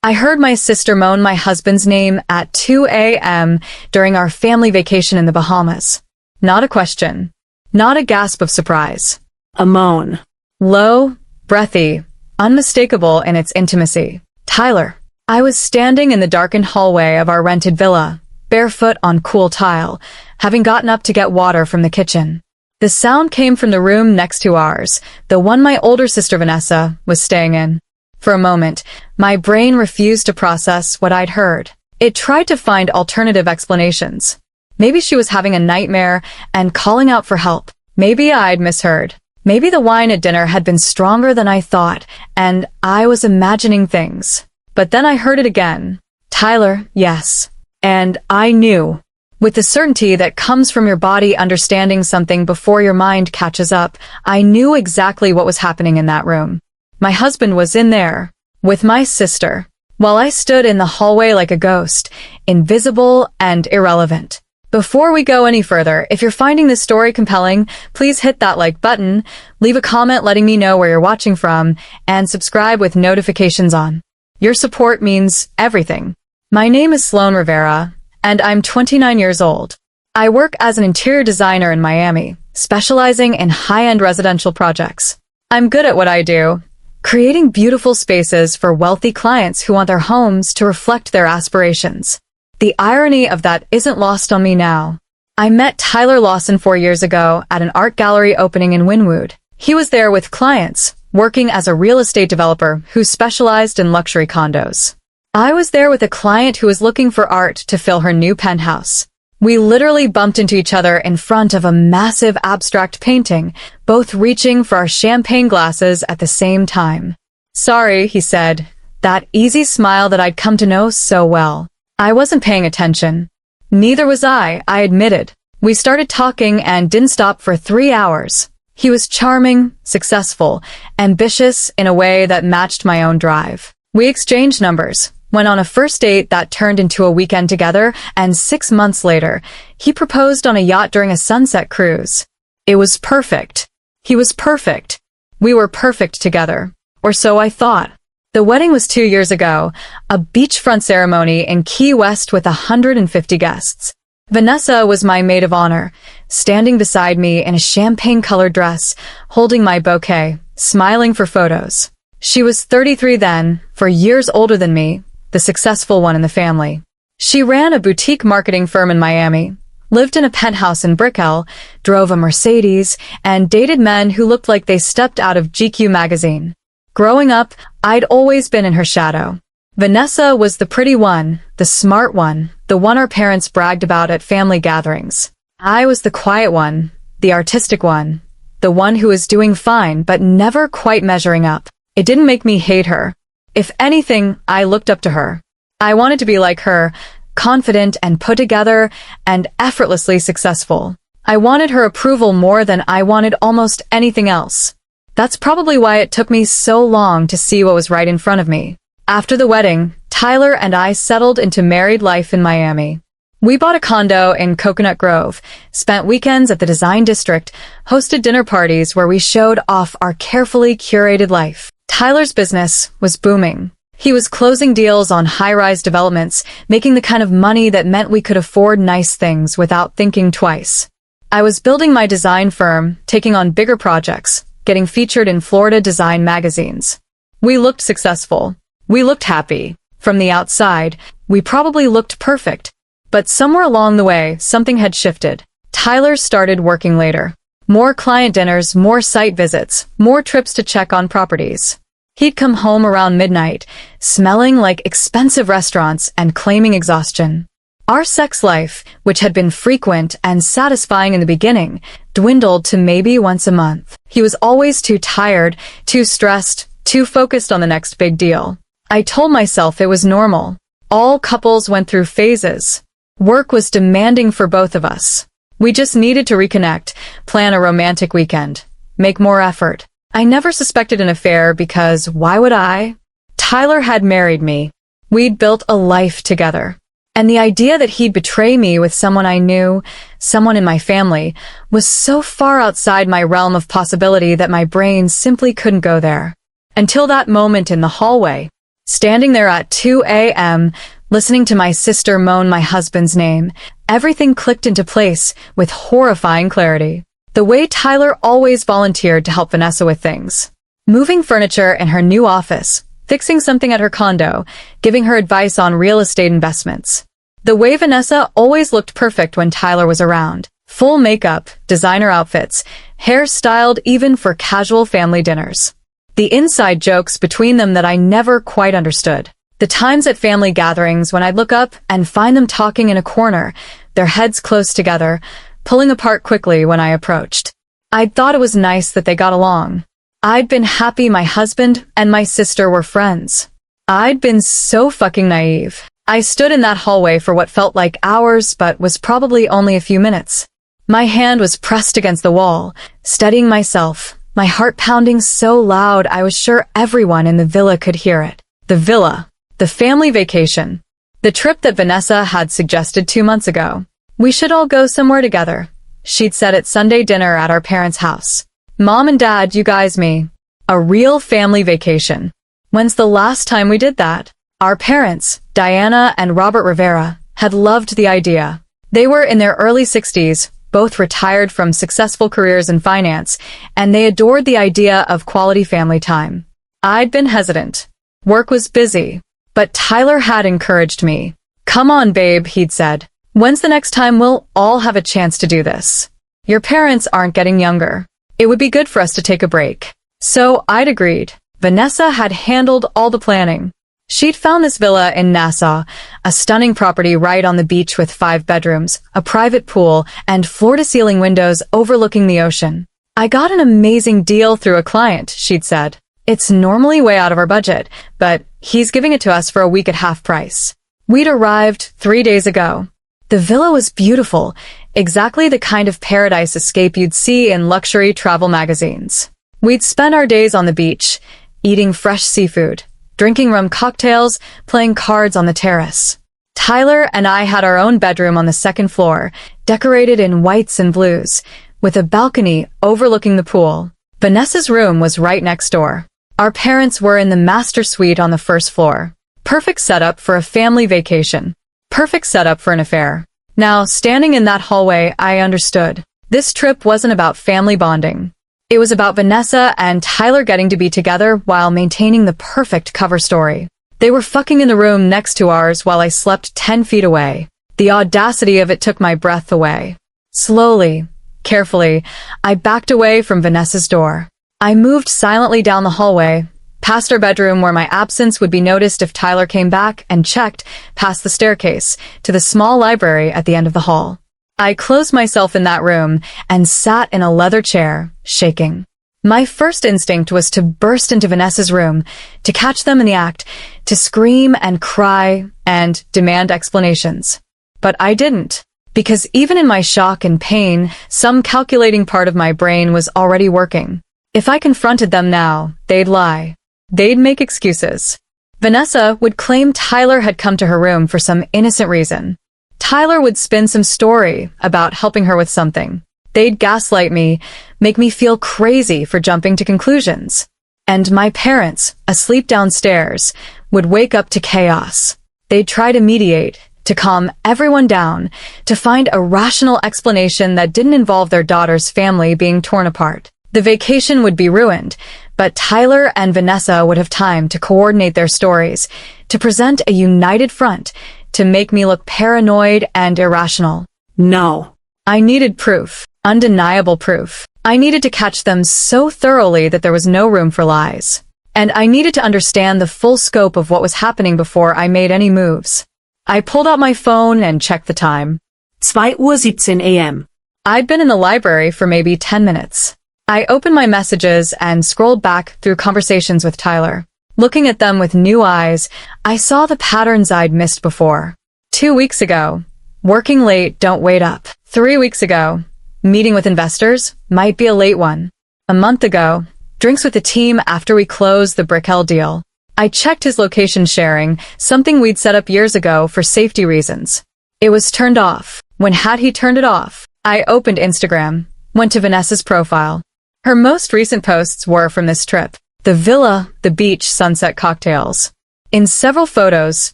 I heard my sister moan my husband's name at 2 a.m. during our family vacation in the Bahamas. Not a question. Not a gasp of surprise. A moan. Low, breathy, unmistakable in its intimacy. Tyler. I was standing in the darkened hallway of our rented villa, barefoot on cool tile, having gotten up to get water from the kitchen. The sound came from the room next to ours, the one my older sister Vanessa was staying in. For a moment, my brain refused to process what I'd heard. It tried to find alternative explanations. Maybe she was having a nightmare and calling out for help. Maybe I'd misheard. Maybe the wine at dinner had been stronger than I thought, and I was imagining things. But then I heard it again. Tyler, yes. And I knew. With the certainty that comes from your body understanding something before your mind catches up, I knew exactly what was happening in that room. My husband was in there, with my sister, while I stood in the hallway like a ghost, invisible and irrelevant. Before we go any further, if you're finding this story compelling, please hit that like button, leave a comment letting me know where you're watching from, and subscribe with notifications on. Your support means everything. My name is Sloan Rivera, and I'm 29 years old. I work as an interior designer in Miami, specializing in high-end residential projects. I'm good at what I do, creating beautiful spaces for wealthy clients who want their homes to reflect their aspirations. The irony of that isn't lost on me now. I met Tyler Lawson 4 years ago at an art gallery opening in Wynwood. He was there with clients, working as a real estate developer who specialized in luxury condos. I was there with a client who was looking for art to fill her new penthouse. We literally bumped into each other in front of a massive abstract painting, both reaching for our champagne glasses at the same time. Sorry, he said, that easy smile that I'd come to know so well. I wasn't paying attention. Neither was I admitted. We started talking and didn't stop for 3 hours. He was charming, successful, ambitious in a way that matched my own drive. We exchanged numbers, went on a first date that turned into a weekend together, and 6 months later, he proposed on a yacht during a sunset cruise. It was perfect. He was perfect. We were perfect together. Or so I thought. The wedding was 2 years ago, a beachfront ceremony in Key West with 150 guests. Vanessa was my maid of honor, standing beside me in a champagne-colored dress, holding my bouquet, smiling for photos. She was 33 then, 4 years older than me, the successful one in the family. She ran a boutique marketing firm in Miami, lived in a penthouse in Brickell, drove a Mercedes, and dated men who looked like they stepped out of GQ magazine. Growing up, I'd always been in her shadow. Vanessa was the pretty one, the smart one, the one our parents bragged about at family gatherings. I was the quiet one, the artistic one, the one who was doing fine but never quite measuring up. It didn't make me hate her. If anything, I looked up to her. I wanted to be like her, confident and put together and effortlessly successful. I wanted her approval more than I wanted almost anything else. That's probably why it took me so long to see what was right in front of me. After the wedding, Tyler and I settled into married life in Miami. We bought a condo in Coconut Grove, spent weekends at the Design District, hosted dinner parties where we showed off our carefully curated life. Tyler's business was booming. He was closing deals on high-rise developments, making the kind of money that meant we could afford nice things without thinking twice. I was building my design firm, taking on bigger projects, getting featured in Florida design magazines. We looked successful. We looked happy. From the outside, we probably looked perfect. But somewhere along the way, something had shifted. Tyler started working later. More client dinners, more site visits, more trips to check on properties. He'd come home around midnight, smelling like expensive restaurants and claiming exhaustion. Our sex life, which had been frequent and satisfying in the beginning, dwindled to maybe once a month. He was always too tired, too stressed, too focused on the next big deal. I told myself it was normal. All couples went through phases. Work was demanding for both of us. We just needed to reconnect, plan a romantic weekend, make more effort. I never suspected an affair because why would I? Tyler had married me. We'd built a life together. And the idea that he'd betray me with someone I knew, someone in my family, was so far outside my realm of possibility that my brain simply couldn't go there. Until that moment in the hallway. Standing there at 2 a.m., listening to my sister moan my husband's name, everything clicked into place with horrifying clarity. The way Tyler always volunteered to help Vanessa with things. Moving furniture in her new office, fixing something at her condo, giving her advice on real estate investments. The way Vanessa always looked perfect when Tyler was around. Full makeup, designer outfits, hair styled even for casual family dinners. The inside jokes between them that I never quite understood. The times at family gatherings when I'd look up and find them talking in a corner, their heads close together, pulling apart quickly when I approached. I'd thought it was nice that they got along. I'd been happy my husband and my sister were friends. I'd been so fucking naive. I stood in that hallway for what felt like hours but was probably only a few minutes. My hand was pressed against the wall, steadying myself, my heart pounding so loud I was sure everyone in the villa could hear it. The villa. The family vacation. The trip that Vanessa had suggested 2 months ago. We should all go somewhere together, she'd said at Sunday dinner at our parents' house. Mom and Dad, you guys, me. A real family vacation. When's the last time we did that? Our parents, Diana and Robert Rivera, had loved the idea. They were in their early 60s, both retired from successful careers in finance, and they adored the idea of quality family time. I'd been hesitant. Work was busy. But Tyler had encouraged me. Come on, babe, he'd said. When's the next time we'll all have a chance to do this? Your parents aren't getting younger. It would be good for us to take a break. So I'd agreed. Vanessa had handled all the planning. She'd found this villa in Nassau, a stunning property right on the beach with 5 bedrooms, a private pool, and floor-to-ceiling windows overlooking the ocean. I got an amazing deal through a client, she'd said. It's normally way out of our budget, but he's giving it to us for a week at half price. We'd arrived 3 days ago. The villa was beautiful, exactly the kind of paradise escape you'd see in luxury travel magazines. We'd spent our days on the beach, eating fresh seafood, drinking rum cocktails, playing cards on the terrace. Tyler and I had our own bedroom on the 2nd floor, decorated in whites and blues, with a balcony overlooking the pool. Vanessa's room was right next door. Our parents were in the master suite on the 1st floor. Perfect setup for a family vacation. Perfect setup for an affair. Now, standing in that hallway, I understood. This trip wasn't about family bonding. It was about Vanessa and Tyler getting to be together while maintaining the perfect cover story. They were fucking in the room next to ours while I slept 10 feet away. The audacity of it took my breath away. Slowly, carefully, I backed away from Vanessa's door. I moved silently down the hallway, past her bedroom where my absence would be noticed if Tyler came back, and checked, past the staircase, to the small library at the end of the hall. I closed myself in that room and sat in a leather chair, shaking. My first instinct was to burst into Vanessa's room, to catch them in the act, to scream and cry and demand explanations. But I didn't. Because even in my shock and pain, some calculating part of my brain was already working. If I confronted them now, they'd lie. They'd make excuses. Vanessa would claim Tyler had come to her room for some innocent reason. Tyler would spin some story about helping her with something. They'd gaslight me, make me feel crazy for jumping to conclusions. And my parents, asleep downstairs, would wake up to chaos. They'd try to mediate, to calm everyone down, to find a rational explanation that didn't involve their daughter's family being torn apart. The vacation would be ruined, but Tyler and Vanessa would have time to coordinate their stories, to present a united front, to make me look paranoid and irrational. No. I needed proof, undeniable proof. I needed to catch them so thoroughly that there was no room for lies. And I needed to understand the full scope of what was happening before I made any moves. I pulled out my phone and checked the time. 2:17 a.m. I'd been in the library for maybe 10 minutes. I opened my messages and scrolled back through conversations with Tyler. Looking at them with new eyes, I saw the patterns I'd missed before. 2 weeks ago, working late, don't wait up. 3 weeks ago, meeting with investors, might be a late one. A month ago, drinks with the team after we closed the Brickell deal. I checked his location sharing, something we'd set up years ago for safety reasons. It was turned off. When had he turned it off? I opened Instagram, went to Vanessa's profile. Her most recent posts were from this trip. The villa, the beach, sunset cocktails. In several photos,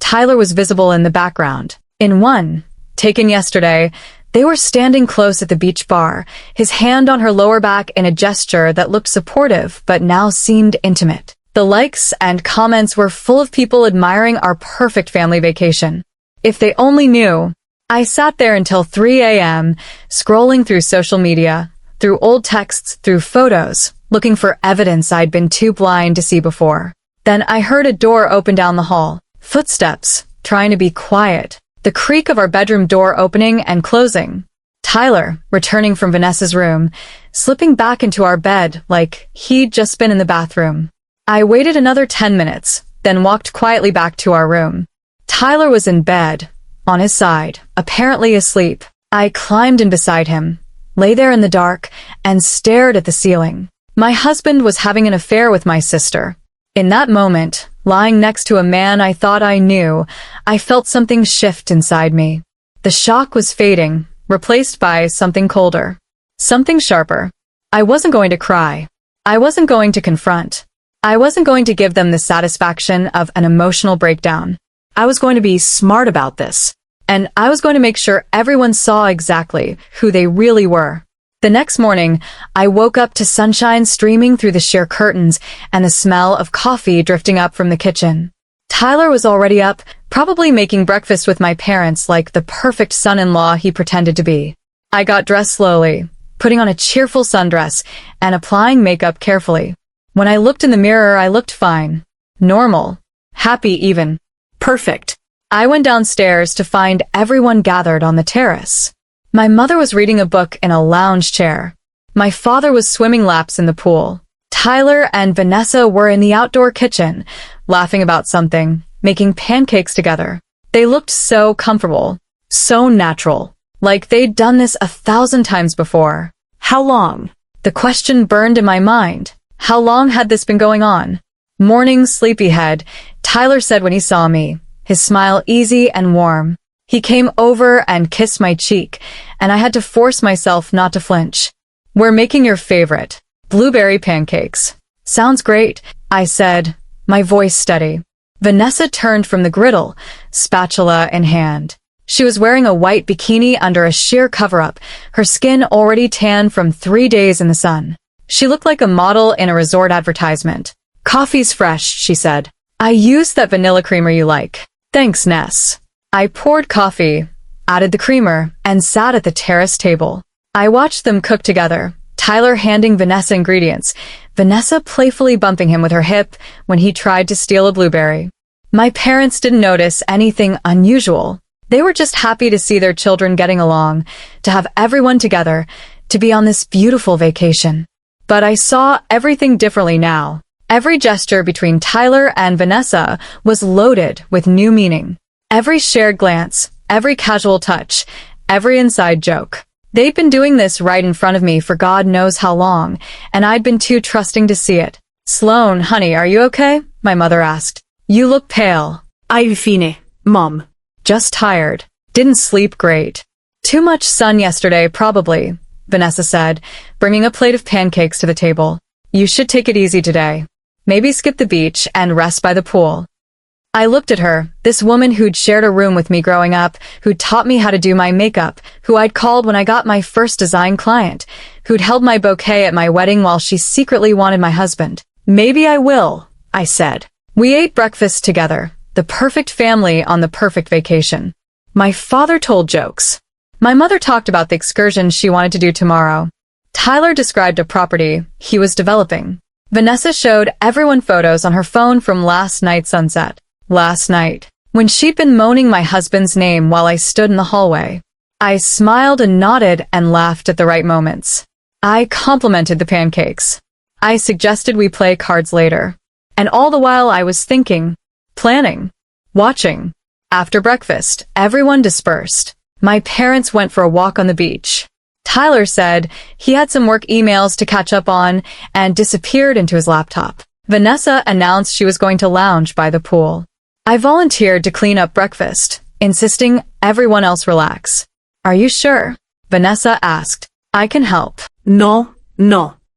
Tyler was visible in the background. In one, taken yesterday, they were standing close at the beach bar, his hand on her lower back in a gesture that looked supportive but now seemed intimate. The likes and comments were full of people admiring our perfect family vacation. If they only knew. I sat there until 3 a.m., scrolling through social media, through old texts, through photos, looking for evidence I'd been too blind to see before. Then I heard a door open down the hall. Footsteps, trying to be quiet. The creak of our bedroom door opening and closing. Tyler, returning from Vanessa's room, slipping back into our bed like he'd just been in the bathroom. I waited another 10 minutes, then walked quietly back to our room. Tyler was in bed, on his side, apparently asleep. I climbed in beside him, lay there in the dark, and stared at the ceiling. My husband was having an affair with my sister. In that moment, lying next to a man I thought I knew, I felt something shift inside me. The shock was fading, replaced by something colder. Something sharper. I wasn't going to cry. I wasn't going to confront. I wasn't going to give them the satisfaction of an emotional breakdown. I was going to be smart about this. And I was going to make sure everyone saw exactly who they really were. The next morning, I woke up to sunshine streaming through the sheer curtains and the smell of coffee drifting up from the kitchen. Tyler was already up, probably making breakfast with my parents like the perfect son-in-law he pretended to be. I got dressed slowly, putting on a cheerful sundress and applying makeup carefully. When I looked in the mirror, I looked fine. Normal. Happy even. Perfect. I went downstairs to find everyone gathered on the terrace. My mother was reading a book in a lounge chair. My father was swimming laps in the pool. Tyler and Vanessa were in the outdoor kitchen, laughing about something, making pancakes together. They looked so comfortable, so natural, like they'd done this 1,000 times before. How long? The question burned in my mind. How long had this been going on? Morning, sleepyhead, Tyler said when he saw me, his smile easy and warm. He came over and kissed my cheek, and I had to force myself not to flinch. We're making your favorite, blueberry pancakes. Sounds great, I said, my voice steady. Vanessa turned from the griddle, spatula in hand. She was wearing a white bikini under a sheer cover-up, her skin already tan from 3 days in the sun. She looked like a model in a resort advertisement. Coffee's fresh, she said. I used that vanilla creamer you like. Thanks, Ness. I poured coffee, added the creamer, and sat at the terrace table. I watched them cook together, Tyler handing Vanessa ingredients, Vanessa playfully bumping him with her hip when he tried to steal a blueberry. My parents didn't notice anything unusual. They were just happy to see their children getting along, to have everyone together, to be on this beautiful vacation. But I saw everything differently now. Every gesture between Tyler and Vanessa was loaded with new meaning. Every shared glance, every casual touch, every inside joke. They'd been doing this right in front of me for God knows how long, and I'd been too trusting to see it. Sloan, honey, are you okay? My mother asked. You look pale. I'm fine, Mom. Just tired. Didn't sleep great. Too much sun yesterday, probably, Vanessa said, bringing a plate of pancakes to the table. You should take it easy today. Maybe skip the beach and rest by the pool. I looked at her, this woman who'd shared a room with me growing up, who'd taught me how to do my makeup, who I'd called when I got my first design client, who'd held my bouquet at my wedding while she secretly wanted my husband. Maybe I will, I said. We ate breakfast together, the perfect family on the perfect vacation. My father told jokes. My mother talked about the excursion she wanted to do tomorrow. Tyler described a property he was developing. Vanessa showed everyone photos on her phone from last night's sunset. Last night, when she'd been moaning my husband's name while I stood in the hallway. I smiled and nodded and laughed at the right moments. I complimented the pancakes. I suggested we play cards later. And all the while I was thinking, planning, watching. After breakfast, everyone dispersed. My parents went for a walk on the beach. Tyler said he had some work emails to catch up on and disappeared into his laptop. Vanessa announced she was going to lounge by the pool. I volunteered to clean up breakfast, insisting everyone else relax. Are you sure? Vanessa asked. I can help. No.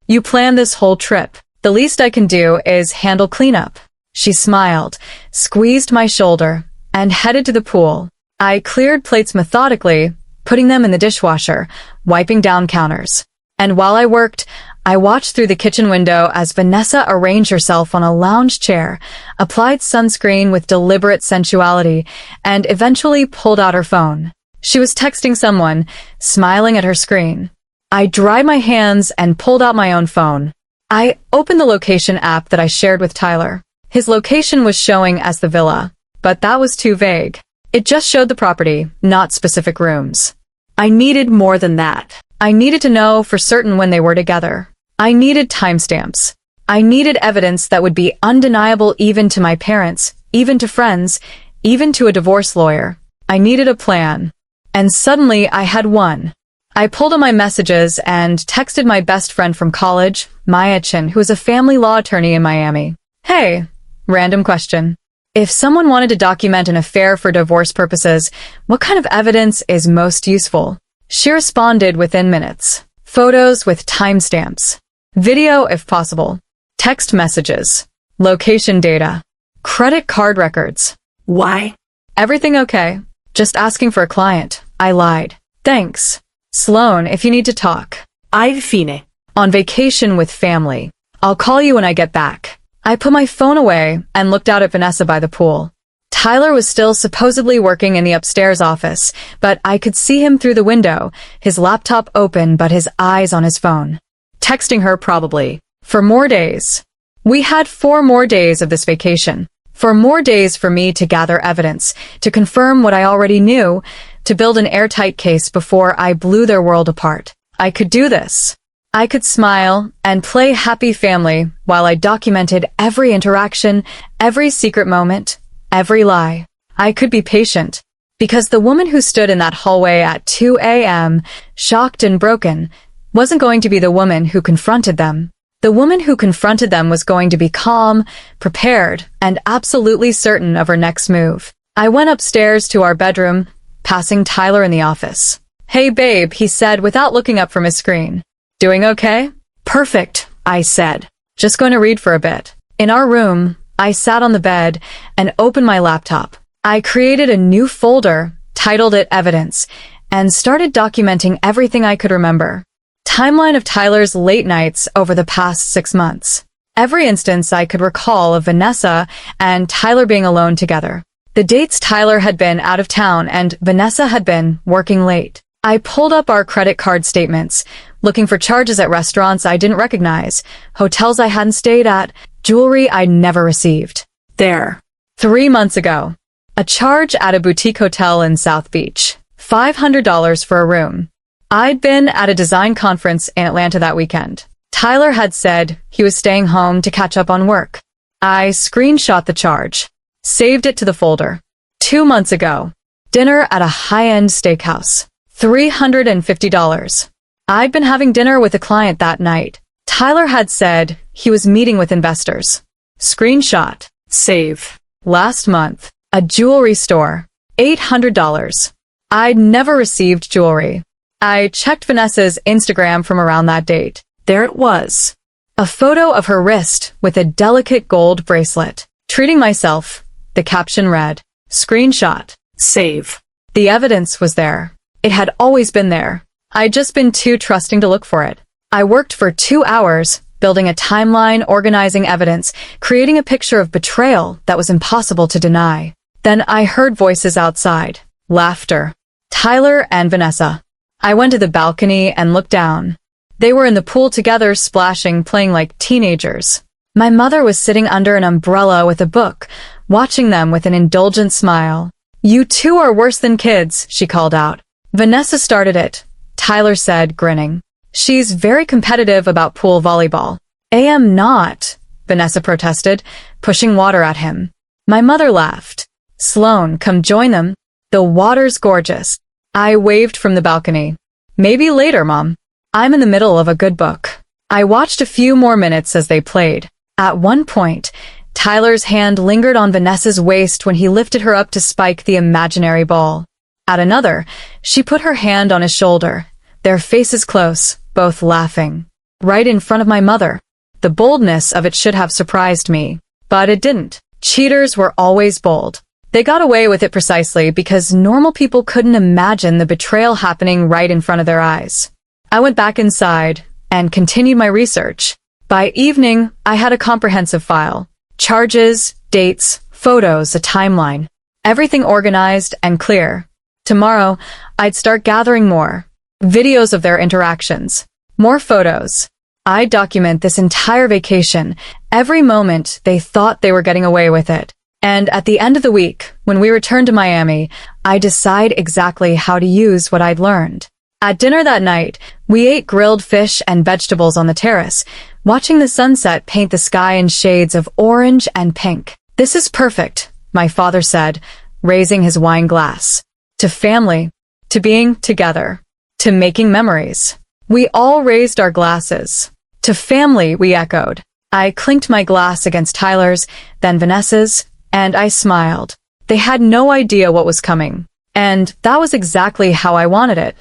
You planned this whole trip. The least I can do is handle cleanup. She smiled, squeezed my shoulder, and headed to the pool. I cleared plates methodically, putting them in the dishwasher, wiping down counters. And while I worked, I watched through the kitchen window as Vanessa arranged herself on a lounge chair, applied sunscreen with deliberate sensuality, and eventually pulled out her phone. She was texting someone, smiling at her screen. I dried my hands and pulled out my own phone. I opened the location app that I shared with Tyler. His location was showing as the villa, but that was too vague. It just showed the property, not specific rooms. I needed more than that. I needed to know for certain when they were together. I needed timestamps. I needed evidence that would be undeniable even to my parents, even to friends, even to a divorce lawyer. I needed a plan. And suddenly I had one. I pulled on my messages and texted my best friend from college, Maya Chin, who is a family law attorney in Miami. Hey, random question. If someone wanted to document an affair for divorce purposes, what kind of evidence is most useful? She responded within minutes. Photos with timestamps. Video if possible. Text messages. Location data. Credit card records. Why? Everything okay? Just asking for a client. I lied. Thanks. Sloan, if you need to talk. I've fine. On vacation with family. I'll call you when I get back. I put my phone away and looked out at Vanessa by the pool. Tyler was still supposedly working in the upstairs office, but I could see him through the window, his laptop open but his eyes on his phone. Texting her probably. For more days. We had 4 more days of this vacation. 4 more days for me to gather evidence, to confirm what I already knew, to build an airtight case before I blew their world apart. I could do this. I could smile and play happy family while I documented every interaction, every secret moment, every lie. I could be patient, because the woman who stood in that hallway at 2 a.m., shocked and broken, wasn't going to be the woman who confronted them. The woman who confronted them was going to be calm, prepared, and absolutely certain of her next move. I went upstairs to our bedroom, passing Tyler in the office. Hey babe, he said without looking up from his screen. Doing okay? Perfect, I said. Just going to read for a bit. In our room, I sat on the bed and opened my laptop. I created a new folder, titled it Evidence, and started documenting everything I could remember. Timeline of Tyler's late nights over the past 6 months. Every instance I could recall of Vanessa and Tyler being alone together. The dates Tyler had been out of town and Vanessa had been working late. I pulled up our credit card statements, looking for charges at restaurants I didn't recognize, hotels I hadn't stayed at, jewelry I'd never received. There. 3 months ago. A charge at a boutique hotel in South Beach. $500 for a room. I'd been at a design conference in Atlanta that weekend. Tyler had said he was staying home to catch up on work. I screenshot the charge. Saved it to the folder. 2 months ago. Dinner at a high-end steakhouse. $350. I'd been having dinner with a client that night. Tyler had said he was meeting with investors. Screenshot. Save. Last month. A jewelry store. $800. I'd never received jewelry. I checked Vanessa's Instagram from around that date. There it was. A photo of her wrist with a delicate gold bracelet. Treating myself. The caption read, Screenshot. Save. The evidence was there. It had always been there. I'd just been too trusting to look for it. I worked for 2 hours, building a timeline, organizing evidence, creating a picture of betrayal that was impossible to deny. Then I heard voices outside. Laughter. Tyler and Vanessa. I went to the balcony and looked down. They were in the pool together, splashing, playing like teenagers. My mother was sitting under an umbrella with a book, watching them with an indulgent smile. You two are worse than kids, she called out. Vanessa started it, Tyler said, grinning. She's very competitive about pool volleyball. I am not, Vanessa protested, pushing water at him. My mother laughed. Sloan, come join them. The water's gorgeous. I waved from the balcony. Maybe later, Mom. I'm in the middle of a good book. I watched a few more minutes as they played. At one point, Tyler's hand lingered on Vanessa's waist when he lifted her up to spike the imaginary ball. At another, she put her hand on his shoulder, their faces close, both laughing. Right in front of my mother. The boldness of it should have surprised me. But it didn't. Cheaters were always bold. They got away with it precisely because normal people couldn't imagine the betrayal happening right in front of their eyes. I went back inside and continued my research. By evening, I had a comprehensive file. Charges, dates, photos, a timeline. Everything organized and clear. Tomorrow, I'd start gathering more. Videos of their interactions. More photos. I'd document this entire vacation, every moment they thought they were getting away with it. And at the end of the week, when we returned to Miami, I decide exactly how to use what I'd learned. At dinner that night, we ate grilled fish and vegetables on the terrace, watching the sunset paint the sky in shades of orange and pink. "This is perfect," my father said, raising his wine glass. "To family, to being together, to making memories." We all raised our glasses. "To family," we echoed. I clinked my glass against Tyler's, then Vanessa's, and I smiled. They had no idea what was coming. And that was exactly how I wanted it.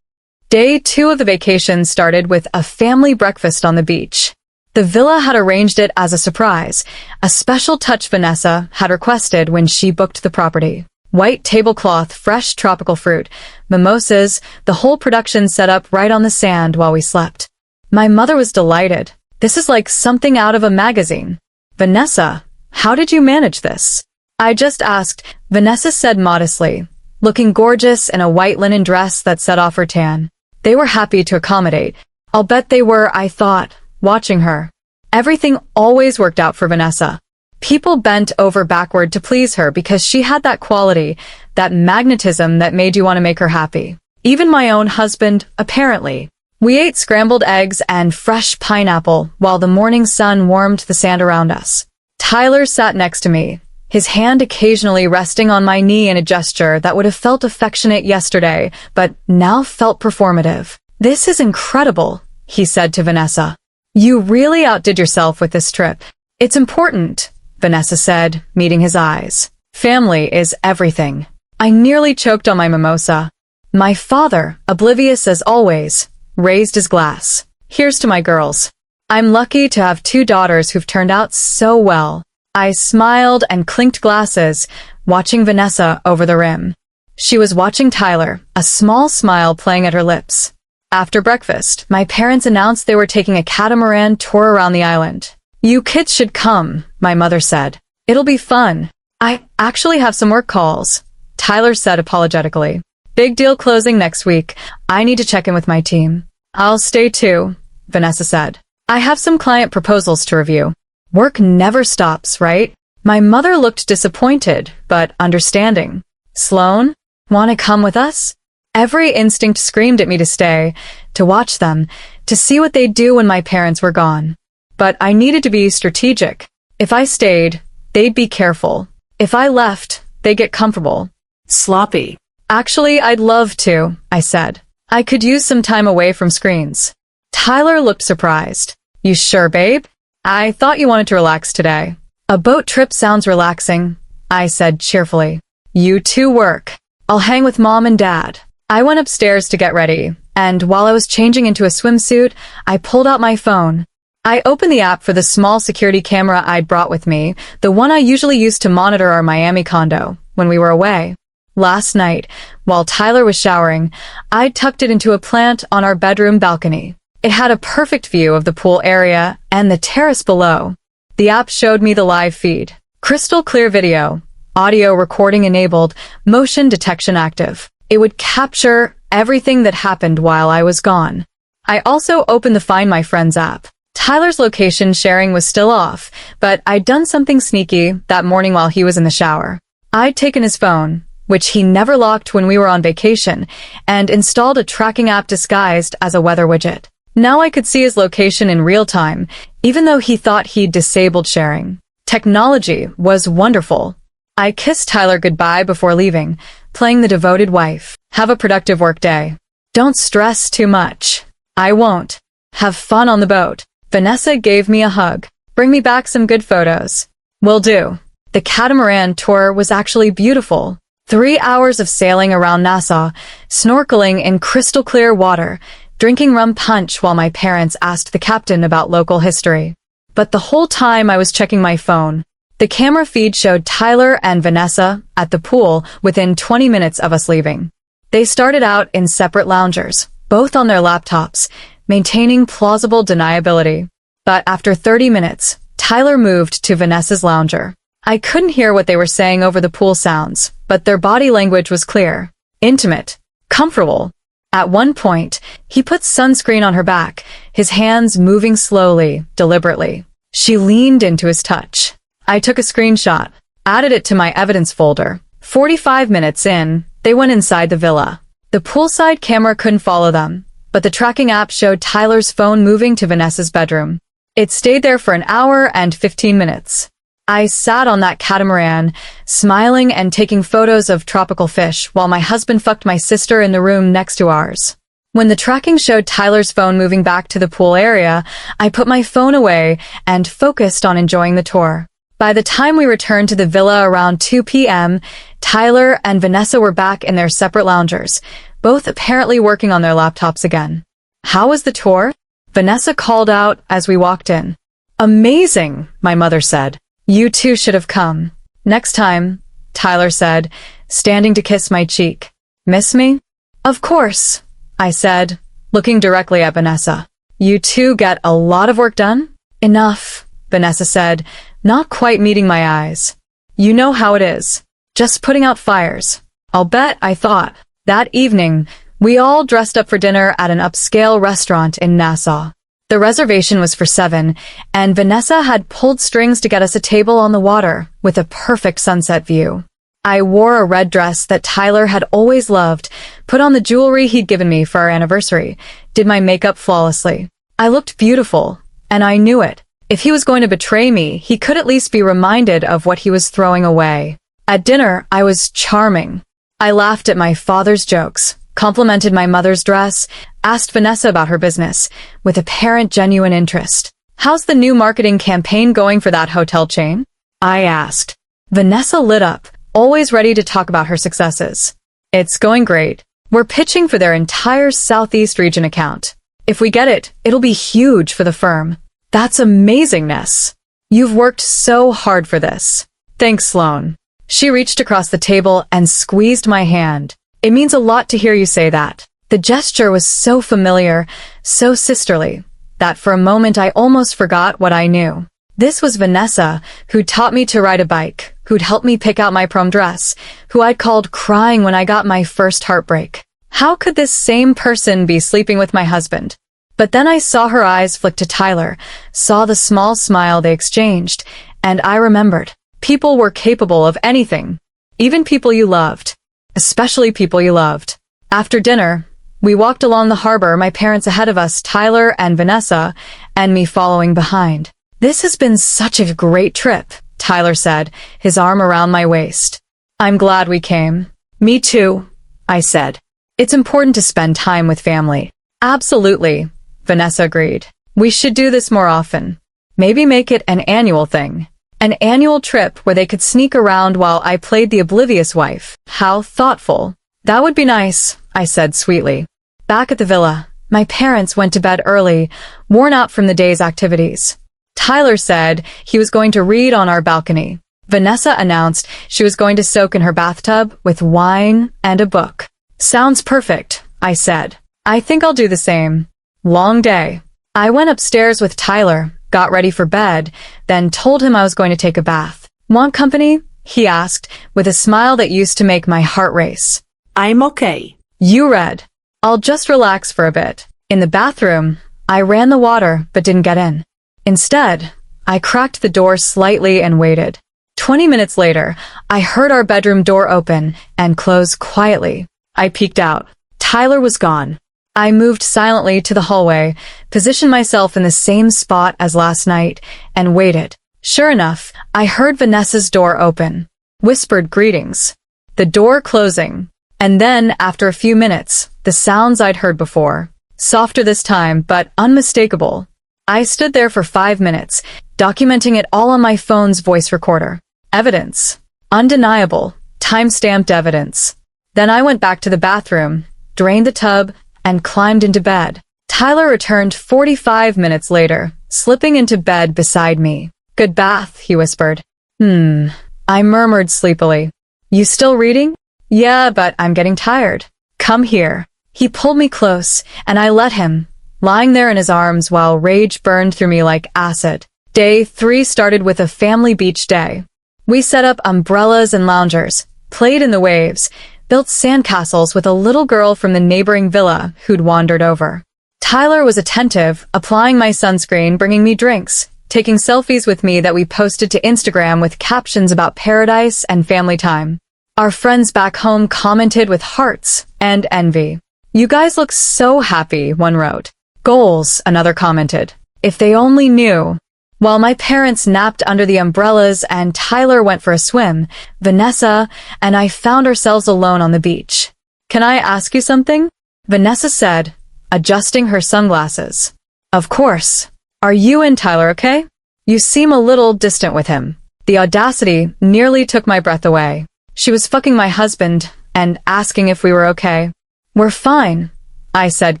Day 2 of the vacation started with a family breakfast on the beach. The villa had arranged it as a surprise, a special touch Vanessa had requested when she booked the property. White tablecloth, fresh tropical fruit, mimosas, the whole production set up right on the sand while we slept. My mother was delighted. "This is like something out of a magazine." "Vanessa, how did you manage this?" I just asked, Vanessa said modestly, looking gorgeous in a white linen dress that set off her tan. They were happy to accommodate. I'll bet they were, I thought, watching her. Everything always worked out for Vanessa. People bent over backward to please her because she had that quality, that magnetism that made you want to make her happy. Even my own husband, apparently. We ate scrambled eggs and fresh pineapple while the morning sun warmed the sand around us. Tyler sat next to me, his hand occasionally resting on my knee in a gesture that would have felt affectionate yesterday, but now felt performative. "This is incredible," he said to Vanessa. "You really outdid yourself with this trip." "It's important," Vanessa said, meeting his eyes. "Family is everything." I nearly choked on my mimosa. My father, oblivious as always, raised his glass. "Here's to my girls. I'm lucky to have 2 daughters who've turned out so well." I smiled and clinked glasses, watching Vanessa over the rim. She was watching Tyler, a small smile playing at her lips. After breakfast, my parents announced they were taking a catamaran tour around the island. "You kids should come," my mother said. "It'll be fun." "I actually have some work calls," Tyler said apologetically. "Big deal closing next week. I need to check in with my team." "I'll stay too," Vanessa said. "I have some client proposals to review." Work never stops, right? My mother looked disappointed, but understanding. "Sloan, want to come with us?" Every instinct screamed at me to stay, to watch them, to see what they'd do when my parents were gone. But I needed to be strategic. If I stayed, they'd be careful. If I left, they'd get comfortable. Sloppy. "Actually, I'd love to," I said. "I could use some time away from screens." Tyler looked surprised. "You sure, babe? I thought you wanted to relax today." "A boat trip sounds relaxing," I said cheerfully. "You two work. I'll hang with Mom and Dad." I went upstairs to get ready, and while I was changing into a swimsuit, I pulled out my phone. I opened the app for the small security camera I'd brought with me, the one I usually used to monitor our Miami condo when we were away. Last night, while Tyler was showering, I tucked it into a plant on our bedroom balcony. It had a perfect view of the pool area and the terrace below. The app showed me the live feed. Crystal clear video, audio recording enabled, motion detection active. It would capture everything that happened while I was gone. I also opened the Find My Friends app. Tyler's location sharing was still off, but I'd done something sneaky that morning while he was in the shower. I'd taken his phone, which he never locked when we were on vacation, and installed a tracking app disguised as a weather widget. Now I could see his location in real time, even though he thought he'd disabled sharing. Technology was wonderful. I kissed Tyler goodbye before leaving, playing the devoted wife. "Have a productive work day. Don't stress too much." "I won't. Have fun on the boat." Vanessa gave me a hug. "Bring me back some good photos." "Will do." The catamaran tour was actually beautiful. 3 hours of sailing around Nassau, snorkeling in crystal clear water, drinking rum punch while my parents asked the captain about local history. But the whole time I was checking my phone. The camera feed showed Tyler and Vanessa at the pool within 20 minutes of us leaving. They started out in separate loungers, both on their laptops, maintaining plausible deniability. But after 30 minutes, Tyler moved to Vanessa's lounger. I couldn't hear what they were saying over the pool sounds, but their body language was clear, intimate, comfortable. At one point, he put sunscreen on her back, his hands moving slowly, deliberately. She leaned into his touch. I took a screenshot, added it to my evidence folder. 45 minutes in, they went inside the villa. The poolside camera couldn't follow them, but the tracking app showed Tyler's phone moving to Vanessa's bedroom. It stayed there for an hour and 15 minutes. I sat on that catamaran, smiling and taking photos of tropical fish while my husband fucked my sister in the room next to ours. When the tracking showed Tyler's phone moving back to the pool area, I put my phone away and focused on enjoying the tour. By the time we returned to the villa around 2 p.m., Tyler and Vanessa were back in their separate loungers, both apparently working on their laptops again. "How was the tour?" Vanessa called out as we walked in. "Amazing," my mother said. "You two should have come." "Next time," Tyler said, standing to kiss my cheek. "Miss me?" "Of course," I said, looking directly at Vanessa. "You two get a lot of work done?" "Enough," Vanessa said, not quite meeting my eyes. "You know how it is. Just putting out fires." "I'll bet," I thought. That evening, we all dressed up for dinner at an upscale restaurant in Nassau. The reservation was for 7, and Vanessa had pulled strings to get us a table on the water with a perfect sunset view. I wore a red dress that Tyler had always loved, put on the jewelry he'd given me for our anniversary, did my makeup flawlessly. I looked beautiful, and I knew it. If he was going to betray me, he could at least be reminded of what he was throwing away. At dinner, I was charming. I laughed at my father's jokes, complimented my mother's dress, asked Vanessa about her business, with apparent genuine interest. "How's the new marketing campaign going for that hotel chain?" I asked. Vanessa lit up, always ready to talk about her successes. "It's going great. We're pitching for their entire Southeast region account. If we get it, it'll be huge for the firm." "That's amazingness. You've worked so hard for this." "Thanks, Sloan." She reached across the table and squeezed my hand. "It means a lot to hear you say that." The gesture was so familiar, so sisterly, that for a moment I almost forgot what I knew. This was Vanessa, who taught me to ride a bike, who'd helped me pick out my prom dress, who I'd called crying when I got my first heartbreak. How could this same person be sleeping with my husband? But then I saw her eyes flick to Tyler, saw the small smile they exchanged, and I remembered. People were capable of anything, even people you loved, especially people you loved. After dinner, we walked along the harbor, my parents ahead of us, Tyler and Vanessa, and me following behind. "This has been such a great trip," Tyler said, his arm around my waist. "I'm glad we came." "Me too," I said. "It's important to spend time with family." "Absolutely," Vanessa agreed. "We should do this more often. Maybe make it an annual thing. An annual trip where they could sneak around while I played the oblivious wife." "How thoughtful." "That would be nice," I said sweetly. Back at the villa, my parents went to bed early, worn out from the day's activities. Tyler said he was going to read on our balcony. Vanessa announced she was going to soak in her bathtub with wine and a book. "Sounds perfect," I said. "I think I'll do the same." Long day. I went upstairs with Tyler, got ready for bed, then told him I was going to take a bath. "Want company?" he asked, with a smile that used to make my heart race. "I'm okay." "You read." "I'll just relax for a bit." In the bathroom, I ran the water but didn't get in. Instead, I cracked the door slightly and waited. 20 minutes later, I heard our bedroom door open and close quietly. I peeked out. Tyler was gone. I moved silently to the hallway, positioned myself in the same spot as last night, and waited. Sure enough, I heard Vanessa's door open. Whispered greetings. The door closing. And then, after a few minutes, the sounds I'd heard before. Softer this time, but unmistakable. I stood there for 5 minutes, documenting it all on my phone's voice recorder. Evidence. Undeniable. Time-stamped evidence. Then I went back to the bathroom, drained the tub, and climbed into bed. Tyler returned 45 minutes later, slipping into bed beside me. "Good bath," he whispered. I murmured sleepily. You still reading? Yeah, but I'm getting tired. Come here. He pulled me close, and I let him, lying there in his arms while rage burned through me like acid. Day 3 started with a family beach day. We set up umbrellas and loungers, played in the waves, built sandcastles with a little girl from the neighboring villa who'd wandered over. Tyler was attentive, applying my sunscreen, bringing me drinks, taking selfies with me that we posted to Instagram with captions about paradise and family time. Our friends back home commented with hearts and envy. You guys look so happy, one wrote. Goals, another commented. If they only knew. While my parents napped under the umbrellas and Tyler went for a swim, Vanessa and I found ourselves alone on the beach. Can I ask you something? Vanessa said, adjusting her sunglasses. Of course. Are you and Tyler okay? You seem a little distant with him. The audacity nearly took my breath away. She was fucking my husband and asking if we were okay. We're fine, I said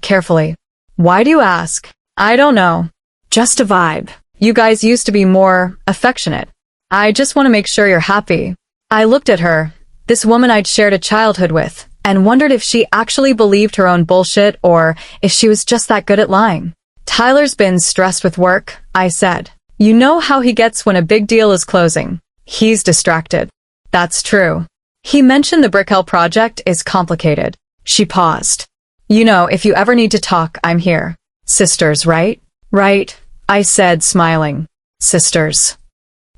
carefully. Why do you ask? I don't know. Just a vibe. You guys used to be more affectionate. I just want to make sure you're happy. I looked at her, this woman I'd shared a childhood with, and wondered if she actually believed her own bullshit or if she was just that good at lying. Tyler's been stressed with work, I said. You know how he gets when a big deal is closing. He's distracted. That's true. He mentioned the Brickell project is complicated. She paused. You know, if you ever need to talk, I'm here. Sisters, right? Right, I said, smiling. Sisters.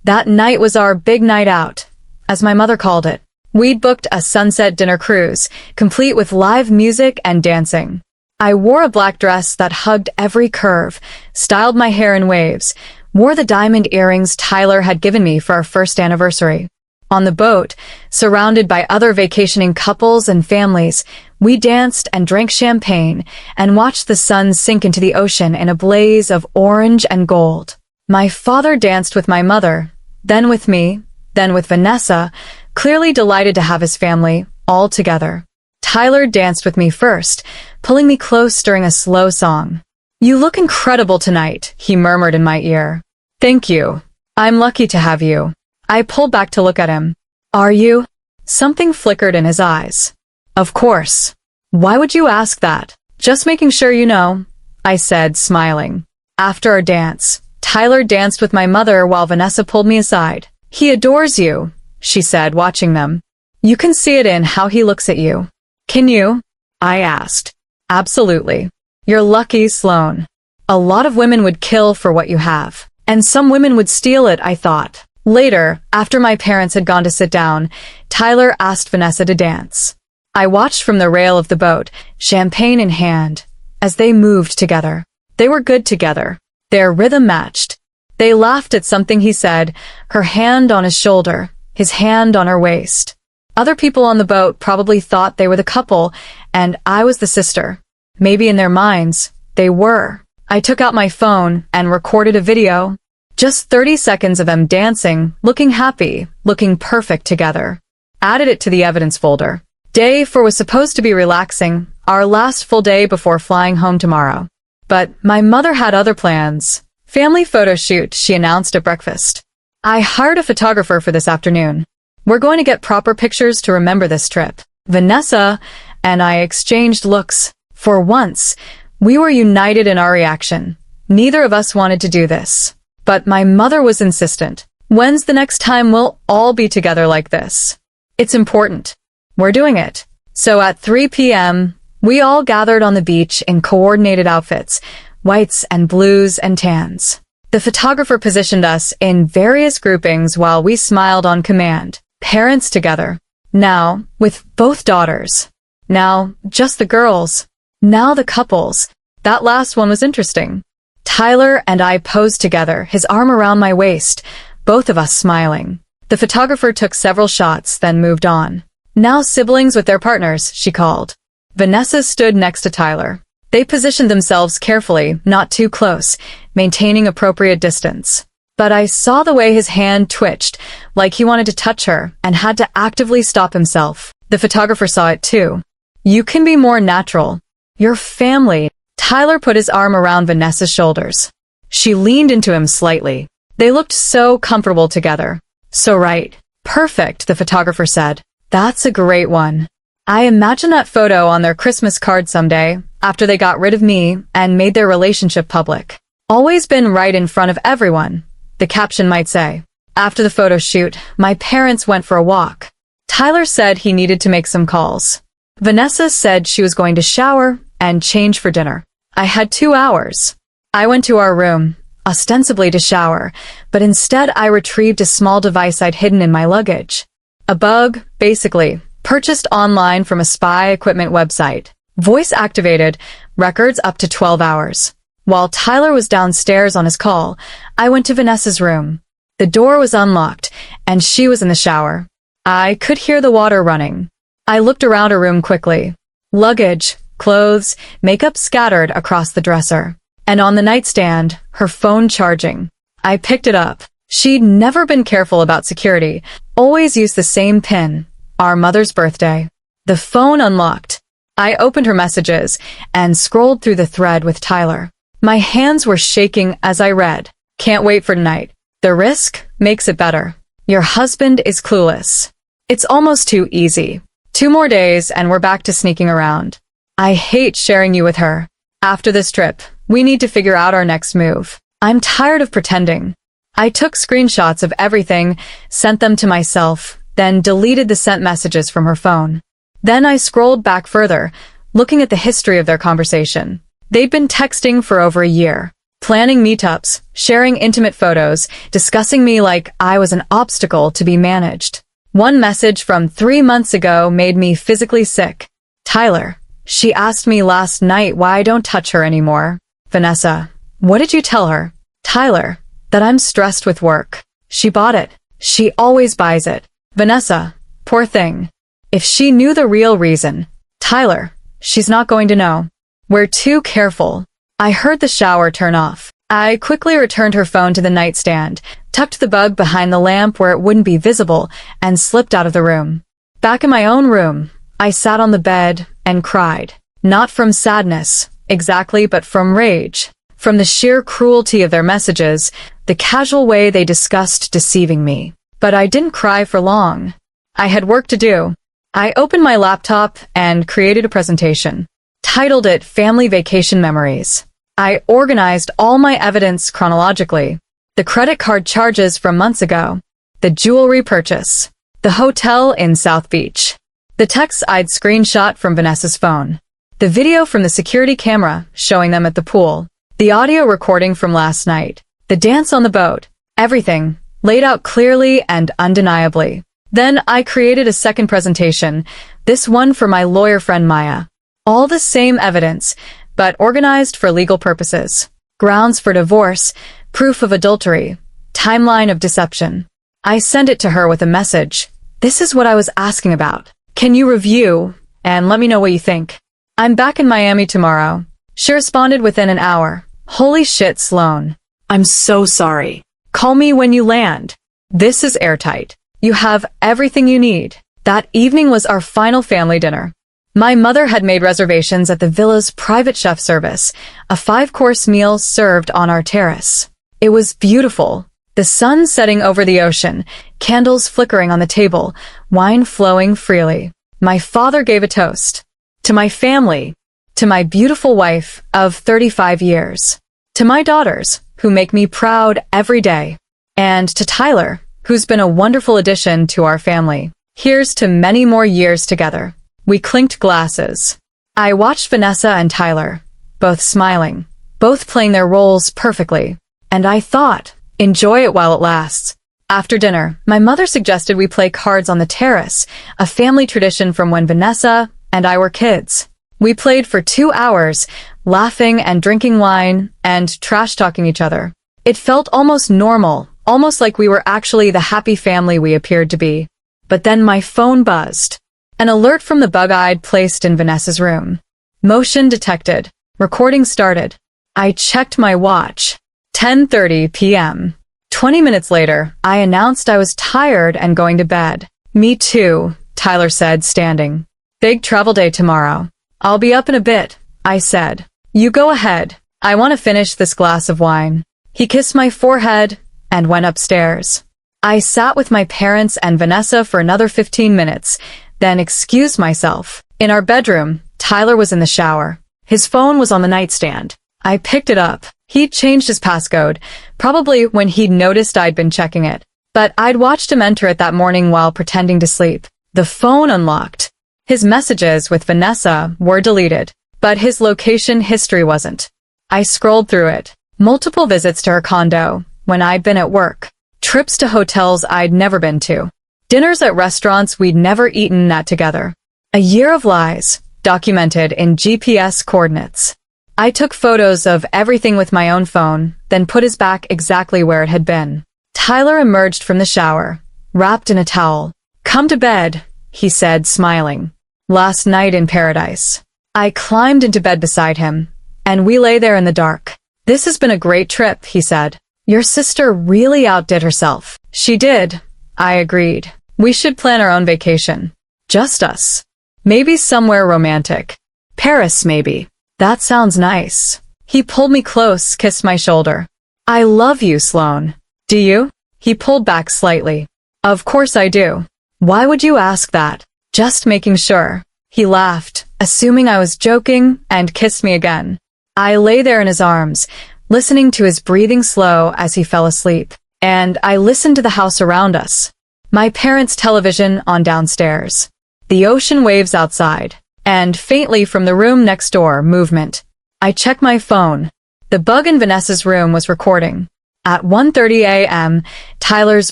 That night was our big night out, as my mother called it. We'd booked a sunset dinner cruise, complete with live music and dancing. I wore a black dress that hugged every curve, styled my hair in waves, wore the diamond earrings Tyler had given me for our first anniversary. On the boat, surrounded by other vacationing couples and families, we danced and drank champagne and watched the sun sink into the ocean in a blaze of orange and gold. My father danced with my mother, then with me, then with Vanessa, clearly delighted to have his family all together. Tyler danced with me first, pulling me close during a slow song. You look incredible tonight, he murmured in my ear. Thank you. I'm lucky to have you. I pulled back to look at him. Are you? Something flickered in his eyes. Of course. Why would you ask that? Just making sure you know, I said, smiling. After our dance, Tyler danced with my mother while Vanessa pulled me aside. He adores you, she said, watching them. You can see it in how he looks at you. Can you? I asked. Absolutely. You're lucky, Sloane. A lot of women would kill for what you have. And some women would steal it, I thought. Later, after my parents had gone to sit down, Tyler asked Vanessa to dance. I watched from the rail of the boat, champagne in hand, as they moved together. They were good together. Their rhythm matched. They laughed at something he said, her hand on his shoulder, his hand on her waist. Other people on the boat probably thought they were the couple, and I was the sister. Maybe in their minds, they were. I took out my phone and recorded a video. Just 30 seconds of them dancing, looking happy, looking perfect together. Added it to the evidence folder. Day 4 was supposed to be relaxing, our last full day before flying home tomorrow. But my mother had other plans. Family photo shoot, she announced at breakfast. I hired a photographer for this afternoon. We're going to get proper pictures to remember this trip. Vanessa and I exchanged looks. For once, we were united in our reaction. Neither of us wanted to do this. But my mother was insistent. When's the next time we'll all be together like this? It's important. We're doing it. So at 3 p.m., we all gathered on the beach in coordinated outfits, whites and blues and tans. The photographer positioned us in various groupings while we smiled on command. Parents together. Now, with both daughters. Now, just the girls. Now the couples. That last one was interesting. Tyler and I posed together, his arm around my waist, both of us smiling. The photographer took several shots, then moved on. Now siblings with their partners, she called. Vanessa stood next to Tyler. They positioned themselves carefully, not too close, maintaining appropriate distance. But I saw the way his hand twitched, like he wanted to touch her, and had to actively stop himself. The photographer saw it too. You can be more natural. Your family. Tyler put his arm around Vanessa's shoulders. She leaned into him slightly. They looked so comfortable together. So right. Perfect, the photographer said. That's a great one. I imagine that photo on their Christmas card someday, after they got rid of me and made their relationship public. Always been right in front of everyone, the caption might say. After the photo shoot, my parents went for a walk. Tyler said he needed to make some calls. Vanessa said she was going to shower and change for dinner. I had 2 hours. I went to our room, ostensibly to shower, but instead I retrieved a small device I'd hidden in my luggage. A bug, basically, purchased online from a spy equipment website. Voice activated, records up to 12 hours. While Tyler was downstairs on his call, I went to Vanessa's room. The door was unlocked, and she was in the shower. I could hear the water running. I looked around her room quickly. Luggage, clothes, makeup scattered across the dresser. And on the nightstand, her phone charging. I picked it up. She'd never been careful about security, always used the same PIN. Our mother's birthday. The phone unlocked. I opened her messages and scrolled through the thread with Tyler. My hands were shaking as I read. Can't wait for tonight. The risk makes it better. Your husband is clueless. It's almost too easy. 2 more days and we're back to sneaking around. I hate sharing you with her. After this trip, we need to figure out our next move. I'm tired of pretending. I took screenshots of everything, sent them to myself, then deleted the sent messages from her phone. Then I scrolled back further, looking at the history of their conversation. They'd been texting for over a year, planning meetups, sharing intimate photos, discussing me like I was an obstacle to be managed. One message from 3 months ago made me physically sick. Tyler, she asked me last night why I don't touch her anymore. Vanessa, what did you tell her? Tyler, that I'm stressed with work. She bought it. She always buys it. Vanessa, poor thing. If she knew the real reason. Tyler, she's not going to know. We're too careful. I heard the shower turn off. I quickly returned her phone to the nightstand, tucked the bug behind the lamp where it wouldn't be visible, and slipped out of the room. Back in my own room, I sat on the bed and cried. Not from sadness, exactly, but from rage. From the sheer cruelty of their messages, the casual way they discussed deceiving me. But I didn't cry for long. I had work to do. I opened my laptop and created a presentation. Titled it Family Vacation Memories. I organized all my evidence chronologically. The credit card charges from months ago. The jewelry purchase. The hotel in South Beach. The texts I'd screenshot from Vanessa's phone. The video from the security camera showing them at the pool. The audio recording from last night. The dance on the boat. Everything, laid out clearly and undeniably. Then I created a second presentation, this one for my lawyer friend Maya. All the same evidence, but organized for legal purposes. Grounds for divorce, proof of adultery, timeline of deception. I sent it to her with a message. This is what I was asking about. Can you review and let me know what you think? I'm back in Miami tomorrow. She responded within an hour. Holy shit, Sloan. I'm so sorry. Call me when you land. This is airtight. You have everything you need. That evening was our final family dinner. My mother had made reservations at the villa's private chef service, a 5-course meal served on our terrace. It was beautiful. The sun setting over the ocean, candles flickering on the table, wine flowing freely. My father gave a toast. To my family. To my beautiful wife of 35 years. To my daughters, who make me proud every day. And to Tyler, who's been a wonderful addition to our family. Here's to many more years together. We clinked glasses. I watched Vanessa and Tyler, both smiling, both playing their roles perfectly. And I thought, enjoy it while it lasts. After dinner, my mother suggested we play cards on the terrace, a family tradition from when Vanessa and I were kids. We played for 2 hours, laughing and drinking wine and trash-talking each other. It felt almost normal, almost like we were actually the happy family we appeared to be. But then my phone buzzed. An alert from the bug I'd placed in Vanessa's room. Motion detected. Recording started. I checked my watch. 10:30 p.m. 20 minutes later, I announced I was tired and going to bed. Me too, Tyler said, standing. Big travel day tomorrow. I'll be up in a bit, I said. You go ahead. I want to finish this glass of wine. He kissed my forehead and went upstairs. I sat with my parents and Vanessa for another 15 minutes, then excused myself. In our bedroom, Tyler was in the shower. His phone was on the nightstand. I picked it up. He'd changed his passcode, probably when he'd noticed I'd been checking it. But I'd watched him enter it that morning while pretending to sleep. The phone unlocked. His messages with Vanessa were deleted, but his location history wasn't. I scrolled through it. Multiple visits to her condo when I'd been at work. Trips to hotels I'd never been to. Dinners at restaurants we'd never eaten at together. A year of lies, documented in GPS coordinates. I took photos of everything with my own phone, then put his back exactly where it had been. Tyler emerged from the shower, wrapped in a towel. "Come to bed," he said, smiling. "Last night in paradise." I climbed into bed beside him, and we lay there in the dark. "This has been a great trip," he said. "Your sister really outdid herself." "She did," I agreed. "We should plan our own vacation. Just us. Maybe somewhere romantic. Paris, maybe." "That sounds nice." He pulled me close, kissed my shoulder. "I love you, Sloan." "Do you?" He pulled back slightly. "Of course I do. Why would you ask that?" "Just making sure." He laughed, assuming I was joking, and kissed me again. I lay there in his arms, listening to his breathing slow as he fell asleep, and I listened to the house around us. My parents' television on downstairs. The ocean waves outside, and faintly from the room next door, movement. I checked my phone. The bug in Vanessa's room was recording. At 1:30 a.m., Tyler's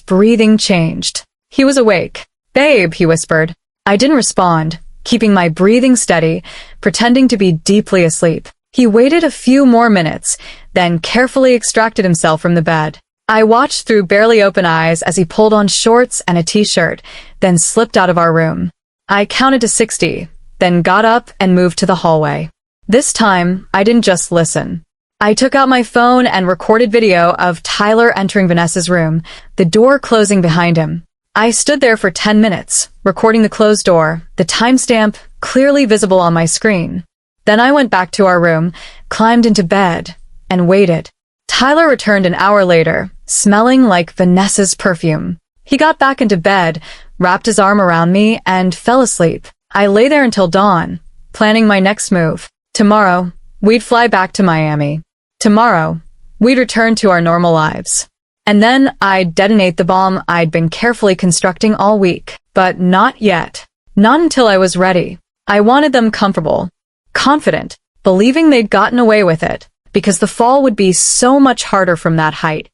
breathing changed. He was awake. "Babe," he whispered. I didn't respond, keeping my breathing steady, pretending to be deeply asleep. He waited a few more minutes, then carefully extracted himself from the bed. I watched through barely open eyes as he pulled on shorts and a t-shirt, then slipped out of our room. I counted to 60, then got up and moved to the hallway. This time, I didn't just listen. I took out my phone and recorded video of Tyler entering Vanessa's room, the door closing behind him. I stood there for 10 minutes, recording the closed door, the timestamp clearly visible on my screen. Then I went back to our room, climbed into bed, and waited. Tyler returned an hour later, smelling like Vanessa's perfume. He got back into bed, wrapped his arm around me, and fell asleep. I lay there until dawn, planning my next move. Tomorrow, we'd fly back to Miami. Tomorrow, we'd return to our normal lives. And then I'd detonate the bomb I'd been carefully constructing all week. But not yet. Not until I was ready. I wanted them comfortable, confident, believing they'd gotten away with it, because the fall would be so much harder from that height.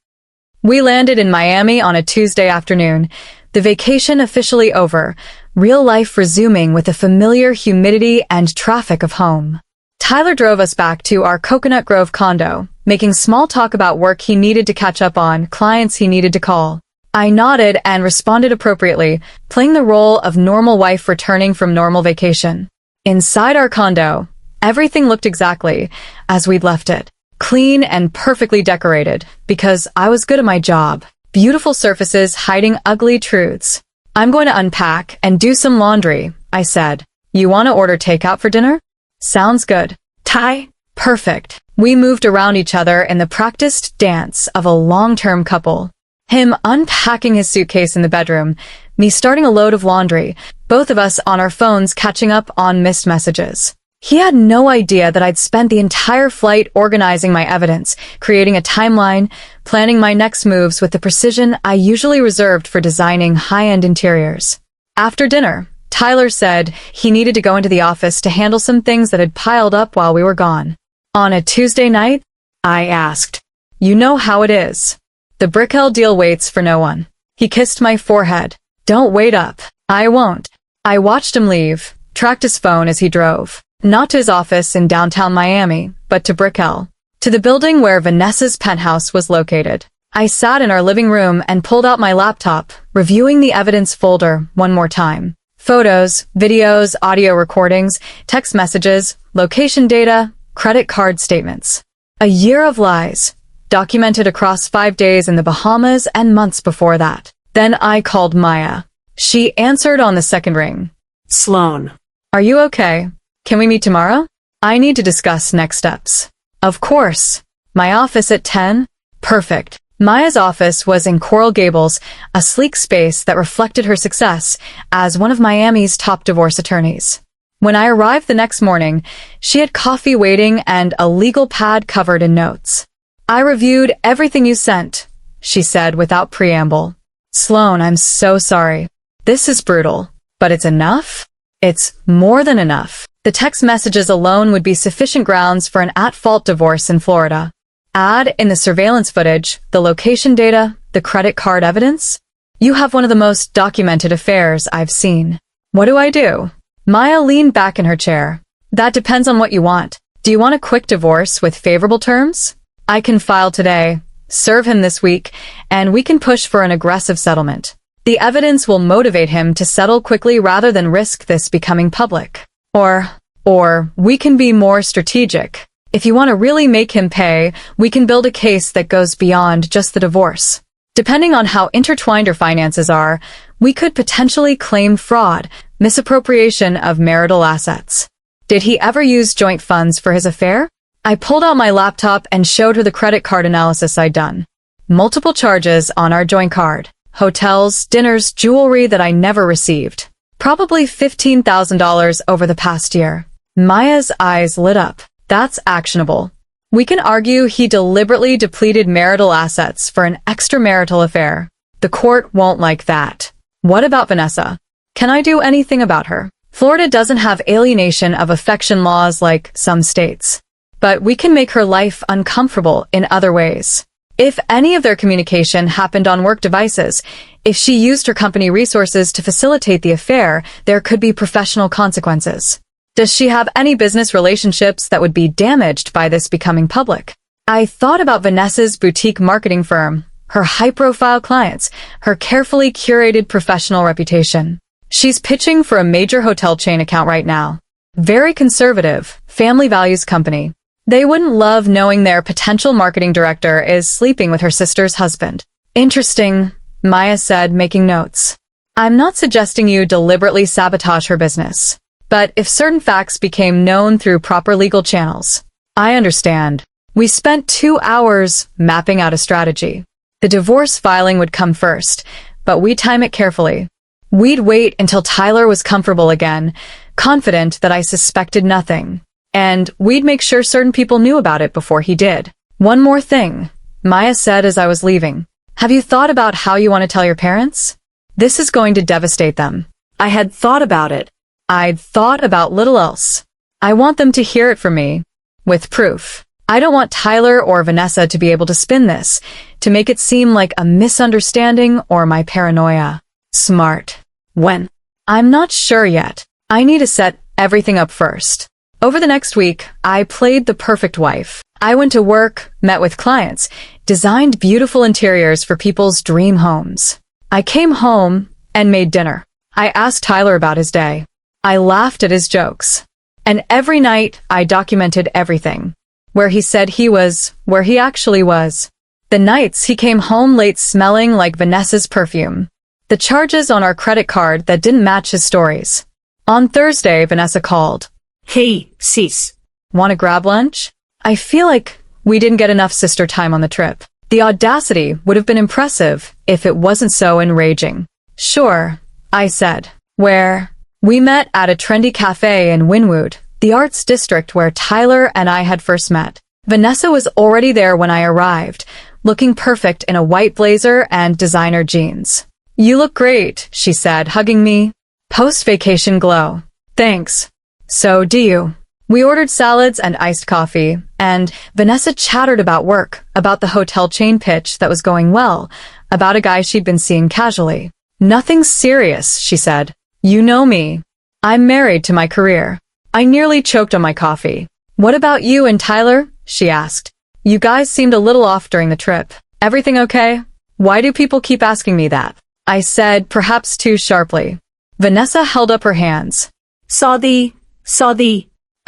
We landed in Miami on a Tuesday afternoon, the vacation officially over, real life resuming with the familiar humidity and traffic of home. Tyler drove us back to our Coconut Grove condo, making small talk about work he needed to catch up on, clients he needed to call. I nodded and responded appropriately, playing the role of normal wife returning from normal vacation. Inside our condo, everything looked exactly as we'd left it. Clean and perfectly decorated, because I was good at my job. Beautiful surfaces hiding ugly truths. "I'm going to unpack and do some laundry," I said. "You want to order takeout for dinner?" "Sounds good." "Ty?" "Perfect." We moved around each other in the practiced dance of a long-term couple. Him unpacking his suitcase in the bedroom, me starting a load of laundry, both of us on our phones catching up on missed messages. He had no idea that I'd spent the entire flight organizing my evidence, creating a timeline, planning my next moves with the precision I usually reserved for designing high-end interiors. After dinner, Tyler said he needed to go into the office to handle some things that had piled up while we were gone. "On a Tuesday night?" I asked. "You know how it is. The Brickell deal waits for no one." He kissed my forehead. "Don't wait up." "I won't." I watched him leave, tracked his phone as he drove. Not to his office in downtown Miami, but to Brickell, to the building where Vanessa's penthouse was located. I sat in our living room and pulled out my laptop, reviewing the evidence folder one more time. Photos, videos, audio recordings, text messages, location data, credit card statements. A year of lies, documented across 5 days in the Bahamas and months before that. Then I called Maya. She answered on the second ring. "Sloan. "Are you okay? Can we meet tomorrow? I need to discuss next steps." "Of course. My office at 10? Perfect." Maya's office was in Coral Gables, a sleek space that reflected her success as one of Miami's top divorce attorneys. When I arrived the next morning, she had coffee waiting and a legal pad covered in notes. "I reviewed everything you sent," she said without preamble. "Sloan, I'm so sorry. This is brutal. But it's enough? It's more than enough." The text messages alone would be sufficient grounds for an at-fault divorce in Florida. Add in the surveillance footage, the location data, the credit card evidence. You have one of the most documented affairs I've seen. What do I do? Maya leaned back in her chair. That depends on what you want. Do you want a quick divorce with favorable terms? I can file today, serve him this week, and we can push for an aggressive settlement. The evidence will motivate him to settle quickly rather than risk this becoming public. Or we can be more strategic. If you want to really make him pay, we can build a case that goes beyond just the divorce. Depending on how intertwined your finances are, we could potentially claim fraud, misappropriation of marital assets. Did he ever use joint funds for his affair? I pulled out my laptop and showed her the credit card analysis I'd done. Multiple charges on our joint card. Hotels, dinners, jewelry that I never received. Probably $15,000 over the past year. Maya's eyes lit up. That's actionable. We can argue he deliberately depleted marital assets for an extramarital affair. The court won't like that. What about Vanessa? Can I do anything about her? Florida doesn't have alienation of affection laws like some states. But we can make her life uncomfortable in other ways. If any of their communication happened on work devices, if she used her company resources to facilitate the affair, there could be professional consequences. Does she have any business relationships that would be damaged by this becoming public? I thought about Vanessa's boutique marketing firm, her high-profile clients, her carefully curated professional reputation. She's pitching for a major hotel chain account right now. Very conservative, family values company. They wouldn't love knowing their potential marketing director is sleeping with her sister's husband. Interesting, Maya said, making notes. I'm not suggesting you deliberately sabotage her business. But if certain facts became known through proper legal channels, I understand. We spent 2 hours mapping out a strategy. The divorce filing would come first, but we'd time it carefully. We'd wait until Tyler was comfortable again, confident that I suspected nothing. And we'd make sure certain people knew about it before he did. One more thing, Maya said as I was leaving. Have you thought about how you want to tell your parents? This is going to devastate them. I had thought about it. I'd thought about little else. I want them to hear it from me, with proof. I don't want Tyler or Vanessa to be able to spin this, to make it seem like a misunderstanding or my paranoia. Smart. When? I'm not sure yet. I need to set everything up first. Over the next week, I played the perfect wife. I went to work, met with clients, designed beautiful interiors for people's dream homes. I came home and made dinner. I asked Tyler about his day. I laughed at his jokes. And every night, I documented everything. Where he said he was, where he actually was. The nights he came home late smelling like Vanessa's perfume. The charges on our credit card that didn't match his stories. On Thursday, Vanessa called. Hey, sis. Want to grab lunch? I feel like we didn't get enough sister time on the trip. The audacity would have been impressive if it wasn't so enraging. Sure, I said. Where? We met at a trendy cafe in Wynwood, the arts district where Tyler and I had first met. Vanessa was already there when I arrived, looking perfect in a white blazer and designer jeans. You look great, she said, hugging me. Post-vacation glow. Thanks. So do you. We ordered salads and iced coffee, and Vanessa chattered about work, about the hotel chain pitch that was going well, about a guy she'd been seeing casually. Nothing serious, she said. You know me. I'm married to my career. I nearly choked on my coffee. What about you and Tyler? She asked. You guys seemed a little off during the trip. Everything okay? Why do people keep asking me that? I said, perhaps too sharply. Vanessa held up her hands. Saw thee.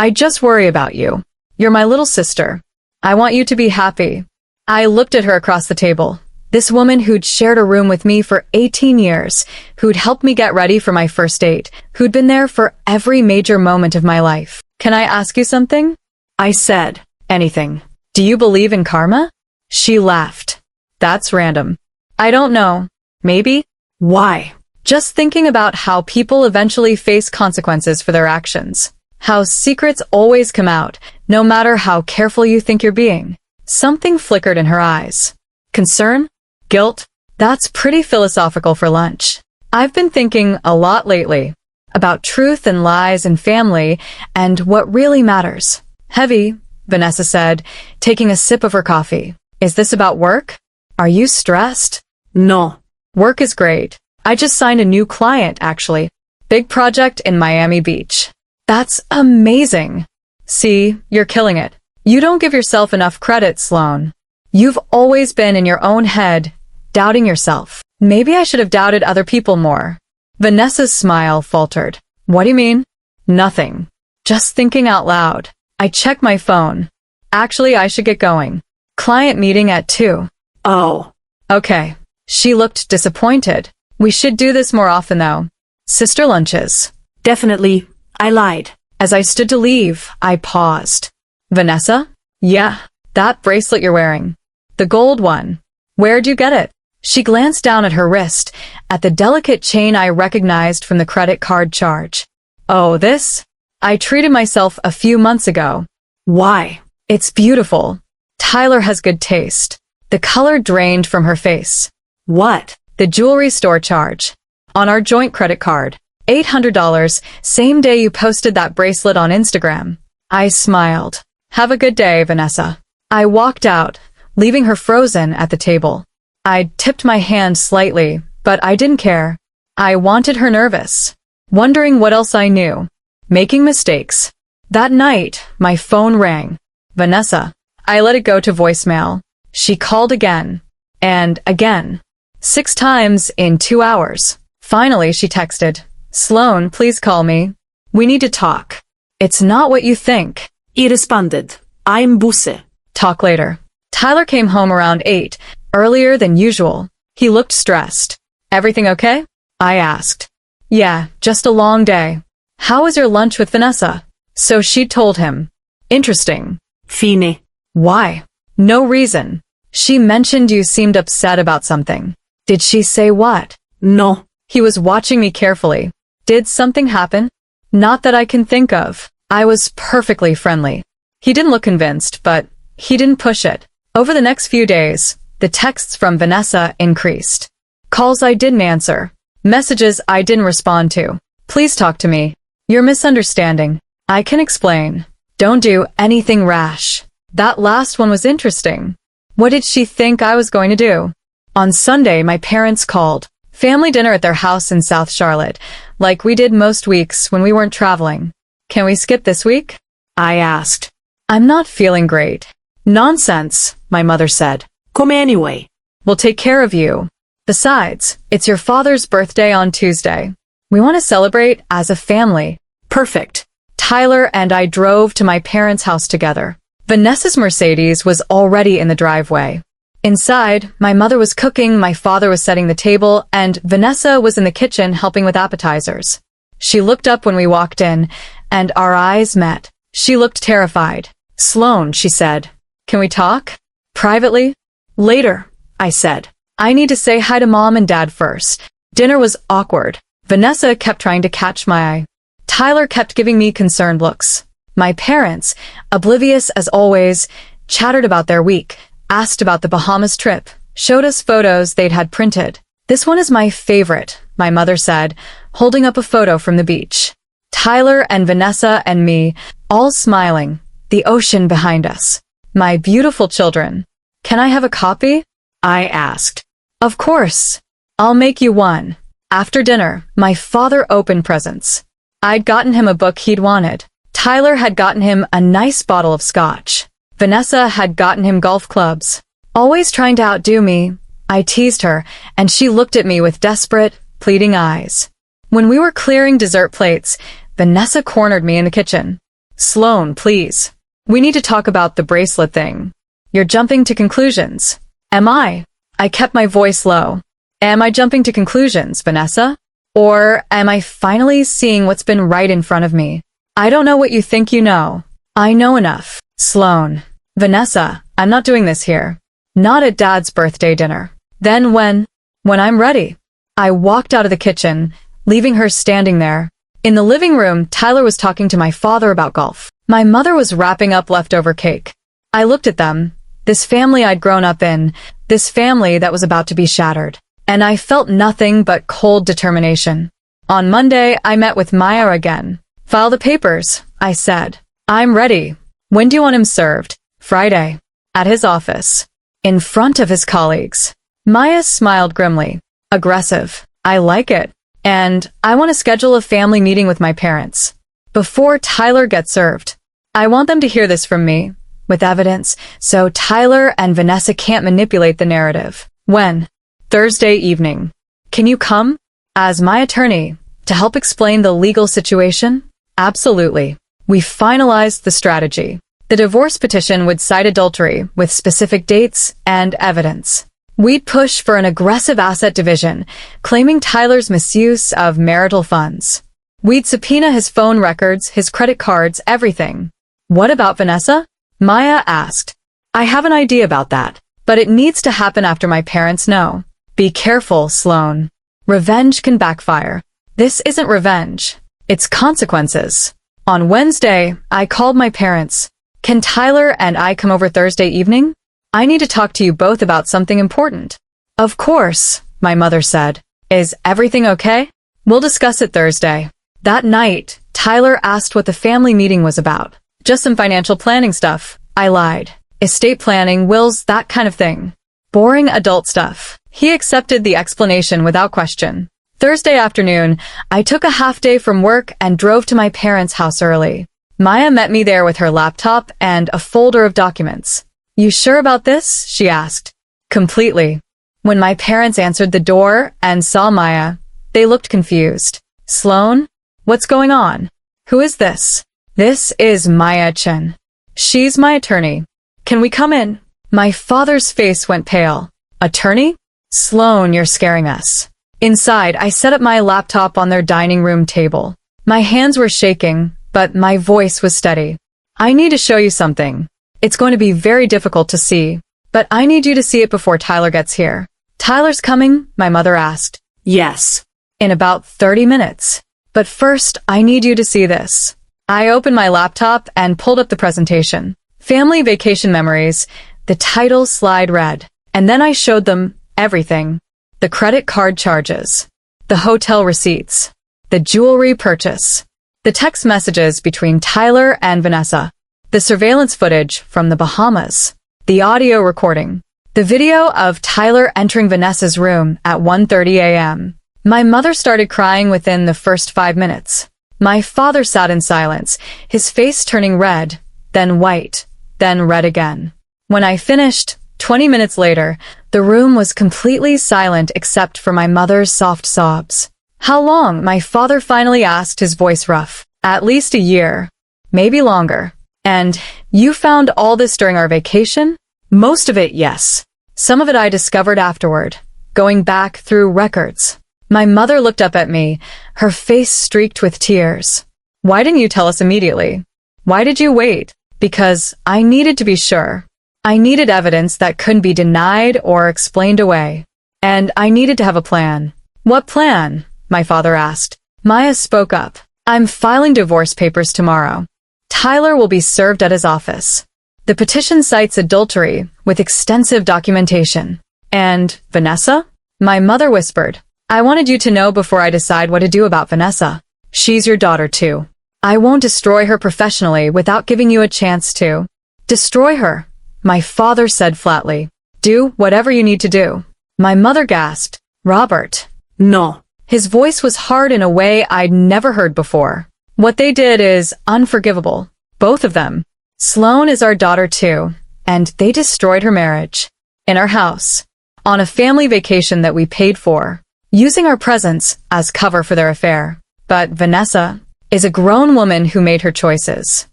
I just worry about you. You're my little sister. I want you to be happy. I looked at her across the table. This woman who'd shared a room with me for 18 years, who'd helped me get ready for my first date, who'd been there for every major moment of my life. Can I ask you something? I said. Anything. Do you believe in karma? She laughed. That's random. I don't know. Maybe? Why? Just thinking about how people eventually face consequences for their actions. How secrets always come out, no matter how careful you think you're being. Something flickered in her eyes. Concern? Guilt? That's pretty philosophical for lunch. I've been thinking a lot lately about truth and lies and family and what really matters. Heavy, Vanessa said, taking a sip of her coffee. Is this about work? Are you stressed? No. Work is great. I just signed a new client, actually. Big project in Miami Beach. That's amazing. See, you're killing it. You don't give yourself enough credit, Sloan. You've always been in your own head, doubting yourself. Maybe I should have doubted other people more. Vanessa's smile faltered. What do you mean? Nothing. Just thinking out loud. I checked my phone. Actually, I should get going. Client meeting at 2. Oh. Okay. She looked disappointed. We should do this more often, though. Sister lunches. Definitely. I lied. As I stood to leave, I paused. Vanessa? Yeah, that bracelet you're wearing. The gold one. Where'd you get it? She glanced down at her wrist, at the delicate chain I recognized from the credit card charge. Oh, this? I treated myself a few months ago. Why? It's beautiful. Tyler has good taste. The color drained from her face. What? The jewelry store charge. On our joint credit card. $800, same day you posted that bracelet on Instagram. I smiled. Have a good day, Vanessa. I walked out, leaving her frozen at the table. I tipped my hand slightly, but I didn't care. I wanted her nervous, wondering what else I knew, making mistakes. That night, my phone rang. Vanessa. I let it go to voicemail. She called again, and again. 6 times in 2 hours. Finally, she texted. Sloan, please call me. We need to talk. It's not what you think. I responded. I'm Busse. Talk later. Tyler came home around 8, earlier than usual. He looked stressed. Everything okay? I asked. Yeah, just a long day. How was your lunch with Vanessa? So she told him. Interesting. Fine. Why? No reason. She mentioned you seemed upset about something. Did she say what? No. He was watching me carefully. Did something happen? Not that I can think of. I was perfectly friendly. He didn't look convinced, but he didn't push it. Over the next few days, the texts from Vanessa increased. Calls I didn't answer. Messages I didn't respond to. Please talk to me. You're misunderstanding. I can explain. Don't do anything rash. That last one was interesting. What did she think I was going to do? On Sunday, my parents called. Family dinner at their house in South Charlotte, like we did most weeks when we weren't traveling. Can we skip this week? I asked. I'm not feeling great. Nonsense, my mother said. Come anyway. We'll take care of you. Besides, it's your father's birthday on Tuesday. We want to celebrate as a family. Perfect. Tyler and I drove to my parents' house together. Vanessa's Mercedes was already in the driveway. Inside, my mother was cooking, my father was setting the table, and Vanessa was in the kitchen helping with appetizers. She looked up when we walked in, and our eyes met. She looked terrified. Sloan, she said. Can we talk? Privately? Later, I said. I need to say hi to Mom and Dad first. Dinner was awkward. Vanessa kept trying to catch my eye. Tyler kept giving me concerned looks. My parents, oblivious as always, chattered about their week. Asked about the Bahamas trip, showed us photos they'd had printed. This one is my favorite, my mother said, holding up a photo from the beach. Tyler and Vanessa and me, all smiling, the ocean behind us. My beautiful children. Can I have a copy? I asked. Of course. I'll make you one. After dinner, my father opened presents. I'd gotten him a book he'd wanted. Tyler had gotten him a nice bottle of scotch. Vanessa had gotten him golf clubs. Always trying to outdo me, I teased her, and she looked at me with desperate, pleading eyes. When we were clearing dessert plates, Vanessa cornered me in the kitchen. Sloan, please. We need to talk about the bracelet thing. You're jumping to conclusions. Am I? I kept my voice low. Am I jumping to conclusions, Vanessa? Or am I finally seeing what's been right in front of me? I don't know what you think you know. I know enough. Sloan. Vanessa, I'm not doing this here. Not at Dad's birthday dinner. Then when I'm ready. I walked out of the kitchen, leaving her standing there. In the living room, Tyler was talking to my father about golf. My mother was wrapping up leftover cake. I looked at them, this family I'd grown up in, this family that was about to be shattered. And I felt nothing but cold determination. On Monday, I met with Maya again. File the papers, I said. I'm ready. When do you want him served? Friday. At his office. In front of his colleagues. Maya smiled grimly. Aggressive. I like it. And I want to schedule a family meeting with my parents. Before Tyler gets served. I want them to hear this from me, with evidence, so Tyler and Vanessa can't manipulate the narrative. When? Thursday evening. Can you come? As my attorney, to help explain the legal situation? Absolutely. We finalized the strategy. The divorce petition would cite adultery with specific dates and evidence. We'd push for an aggressive asset division, claiming Tyler's misuse of marital funds. We'd subpoena his phone records, his credit cards, everything. What about Vanessa? Maya asked. I have an idea about that, but it needs to happen after my parents know. Be careful, Sloan. Revenge can backfire. This isn't revenge. It's consequences. On Wednesday, I called my parents. Can Tyler and I come over Thursday evening? I need to talk to you both about something important. Of course, my mother said. Is everything okay? We'll discuss it Thursday. That night, Tyler asked what the family meeting was about. Just some financial planning stuff. I lied. Estate planning, wills, that kind of thing. Boring adult stuff. He accepted the explanation without question. Thursday afternoon, I took a half day from work and drove to my parents' house early. Maya met me there with her laptop and a folder of documents. You sure about this? She asked. Completely. When my parents answered the door and saw Maya, they looked confused. Sloan? What's going on? Who is this? This is Maya Chen. She's my attorney. Can we come in? My father's face went pale. Attorney? Sloan, you're scaring us. Inside, I set up my laptop on their dining room table. My hands were shaking, but my voice was steady. I need to show you something. It's going to be very difficult to see, but I need you to see it before Tyler gets here. Tyler's coming? My mother asked. Yes. In about 30 minutes. But first, I need you to see this. I opened my laptop and pulled up the presentation. Family Vacation Memories. The title slide read. And then I showed them everything. The credit card charges. The hotel receipts. The jewelry purchase. The text messages between Tyler and Vanessa. The surveillance footage from the Bahamas. The audio recording. The video of Tyler entering Vanessa's room at 1:30 a.m. My mother started crying within the first 5 minutes. My father sat in silence, his face turning red, then white, then red again. When I finished, 20 minutes later, the room was completely silent except for my mother's soft sobs. How long? My father finally asked, his voice rough. At least a year. Maybe longer. And you found all this during our vacation? Most of it, yes. Some of it I discovered afterward, going back through records. My mother looked up at me, her face streaked with tears. Why didn't you tell us immediately? Why did you wait? Because I needed to be sure. I needed evidence that couldn't be denied or explained away. And I needed to have a plan. What plan? My father asked. Maya spoke up. I'm filing divorce papers tomorrow. Tyler will be served at his office. The petition cites adultery with extensive documentation. And Vanessa? My mother whispered. I wanted you to know before I decide what to do about Vanessa. She's your daughter too. I won't destroy her professionally without giving you a chance to. Destroy her, my father said flatly. Do whatever you need to do. My mother gasped. Robert. No. His voice was hard in a way I'd never heard before. What they did is unforgivable. Both of them. Sloan is our daughter too, and they destroyed her marriage. In our house. On a family vacation that we paid for. Using our presence as cover for their affair. But Vanessa is a grown woman who made her choices.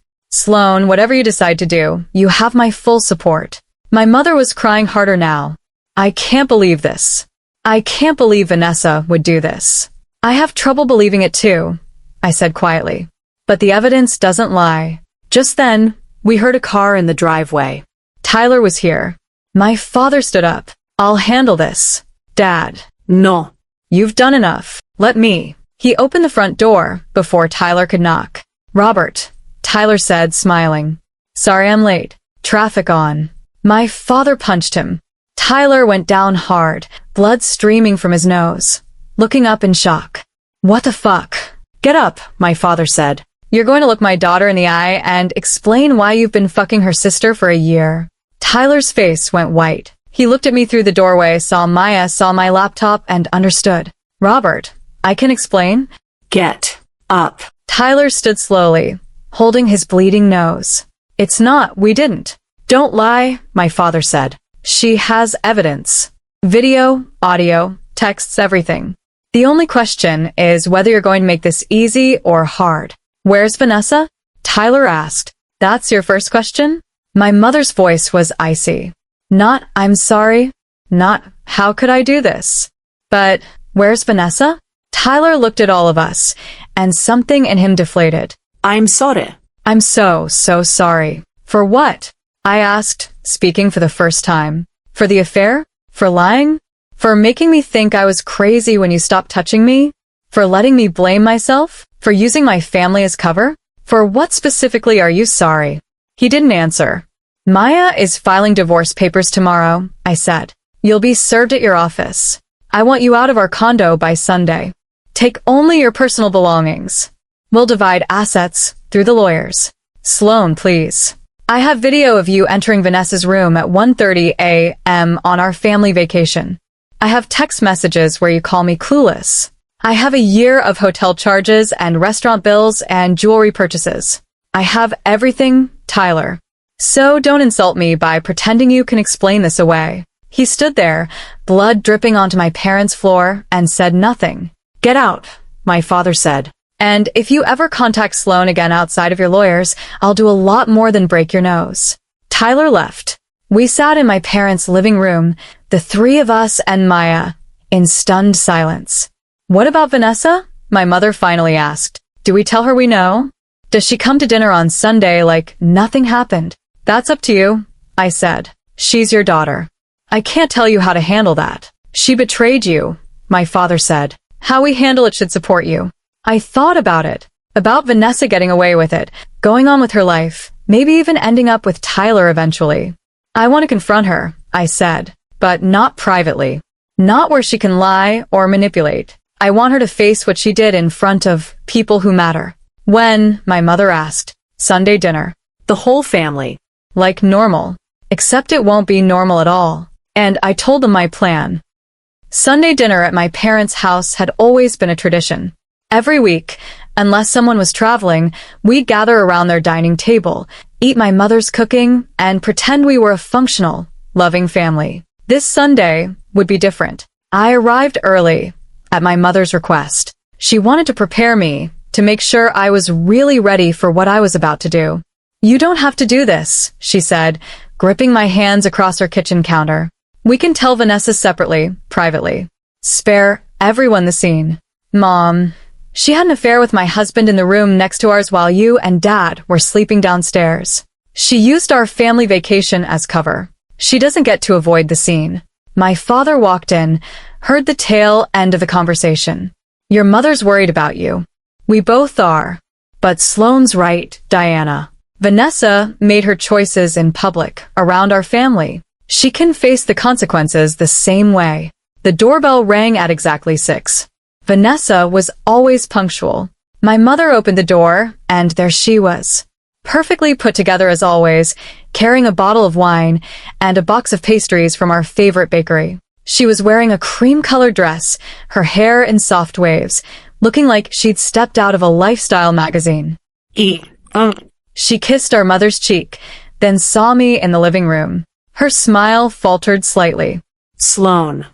Sloan, whatever you decide to do, you have my full support. My mother was crying harder now. I can't believe this. I can't believe Vanessa would do this. I have trouble believing it too, I said quietly. But the evidence doesn't lie. Just then, we heard a car in the driveway. Tyler was here. My father stood up. I'll handle this. Dad. No. You've done enough. Let me. He opened the front door before Tyler could knock. Robert, Tyler said, smiling. Sorry I'm late. Traffic on. My father punched him. Tyler went down hard, blood streaming from his nose. Looking up in shock. What the fuck? Get up, my father said. You're going to look my daughter in the eye and explain why you've been fucking her sister for a year. Tyler's face went white. He looked at me through the doorway, saw Maya, saw my laptop, and understood. Robert, I can explain? Get up. Tyler stood slowly, holding his bleeding nose. It's not, we didn't. Don't lie, my father said. She has evidence. Video, audio, texts, everything. The only question is whether you're going to make this easy or hard. Where's Vanessa? Tyler asked. That's your first question? My mother's voice was icy. Not, I'm sorry. Not, how could I do this? But, where's Vanessa? Tyler looked at all of us, and something in him deflated. I'm sorry. I'm so sorry. For what? I asked, speaking for the first time. For the affair? For lying? For making me think I was crazy when you stopped touching me? For letting me blame myself? For using my family as cover? For what specifically are you sorry? He didn't answer. Maya is filing divorce papers tomorrow, I said. You'll be served at your office. I want you out of our condo by Sunday. Take only your personal belongings. We'll divide assets through the lawyers. Sloan, please. I have video of you entering Vanessa's room at 1:30 a.m. on our family vacation. I have text messages where you call me clueless. I have a year of hotel charges and restaurant bills and jewelry purchases. I have everything, Tyler. So don't insult me by pretending you can explain this away. He stood there, blood dripping onto my parents' floor, and said nothing. Get out, my father said. And if you ever contact Sloan again outside of your lawyers, I'll do a lot more than break your nose. Tyler left. We sat in my parents' living room, the three of us and Maya, in stunned silence. What about Vanessa? My mother finally asked. Do we tell her we know? Does she come to dinner on Sunday like nothing happened? That's up to you, I said. She's your daughter. I can't tell you how to handle that. She betrayed you, my father said. How we handle it should support you. I thought about it. About Vanessa getting away with it, going on with her life, maybe even ending up with Tyler eventually. I want to confront her, I said, but not privately. Not where she can lie or manipulate. I want her to face what she did in front of people who matter. When, my mother asked. Sunday dinner. The whole family. Like normal. Except it won't be normal at all. And I told them my plan. Sunday dinner at my parents' house had always been a tradition. Every week, unless someone was traveling, we'd gather around their dining table, eat my mother's cooking, and pretend we were a functional, loving family. This Sunday would be different. I arrived early, at my mother's request. She wanted to prepare me, to make sure I was really ready for what I was about to do. You don't have to do this, she said, gripping my hands across her kitchen counter. We can tell Vanessa separately, privately. Spare everyone the scene. Mom, she had an affair with my husband in the room next to ours while you and Dad were sleeping downstairs. She used our family vacation as cover. She doesn't get to avoid the scene. My father walked in, heard the tail end of the conversation. Your mother's worried about you. We both are. But Sloane's right, Diana. Vanessa made her choices in public, around our family. She can face the consequences the same way. The doorbell rang at exactly 6. Vanessa was always punctual. My mother opened the door, and there she was. Perfectly put together as always, carrying a bottle of wine and a box of pastries from our favorite bakery. She was wearing a cream-colored dress, her hair in soft waves, looking like she'd stepped out of a lifestyle magazine. She kissed our mother's cheek, then saw me in the living room. Her smile faltered slightly. Sloan.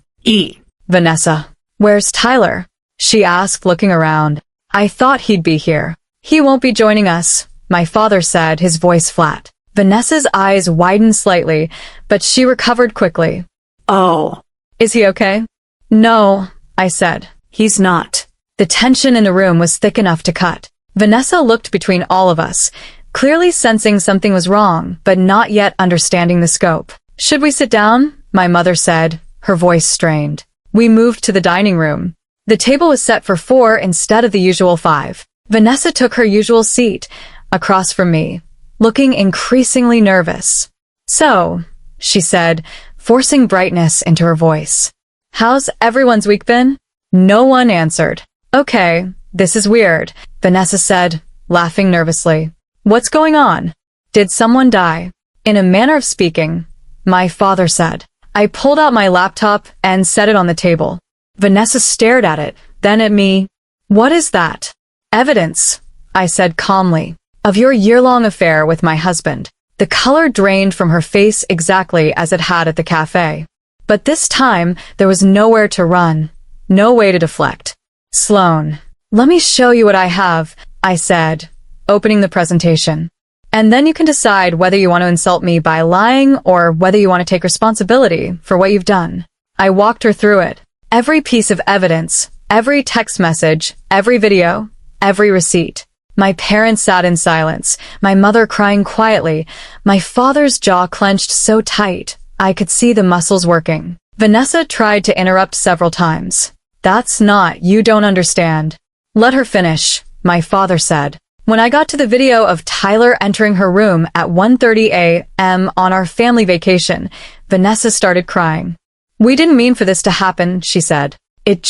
Vanessa. Where's Tyler? She asked, looking around. I thought he'd be here. He won't be joining us, my father said, his voice flat. Vanessa's eyes widened slightly, but she recovered quickly. Oh. Is he okay? No, I said. He's not. The tension in the room was thick enough to cut. Vanessa looked between all of us, clearly sensing something was wrong, but not yet understanding the scope. Should we sit down? My mother said, her voice strained. We moved to the dining room. The table was set for 4 instead of the usual 5. Vanessa took her usual seat, across from me, looking increasingly nervous. So, she said, forcing brightness into her voice. How's everyone's week been? No one answered. Okay, this is weird, Vanessa said, laughing nervously. What's going on? Did someone die? In a manner of speaking, my father said. I pulled out my laptop and set it on the table. Vanessa stared at it, then at me. What is that? Evidence, I said calmly, of your year-long affair with my husband. The color drained from her face exactly as it had at the cafe. But this time, there was nowhere to run, no way to deflect. Sloan, let me show you what I have, I said, opening the presentation. And then you can decide whether you want to insult me by lying or whether you want to take responsibility for what you've done. I walked her through it. Every piece of evidence, every text message, every video, every receipt. My parents sat in silence, my mother crying quietly, my father's jaw clenched so tight I could see the muscles working. Vanessa tried to interrupt several times. That's not, you don't understand. Let her finish, my father said. When I got to the video of Tyler entering her room at 1:30 a.m. on our family vacation, Vanessa started crying. We didn't mean for this to happen, she said. It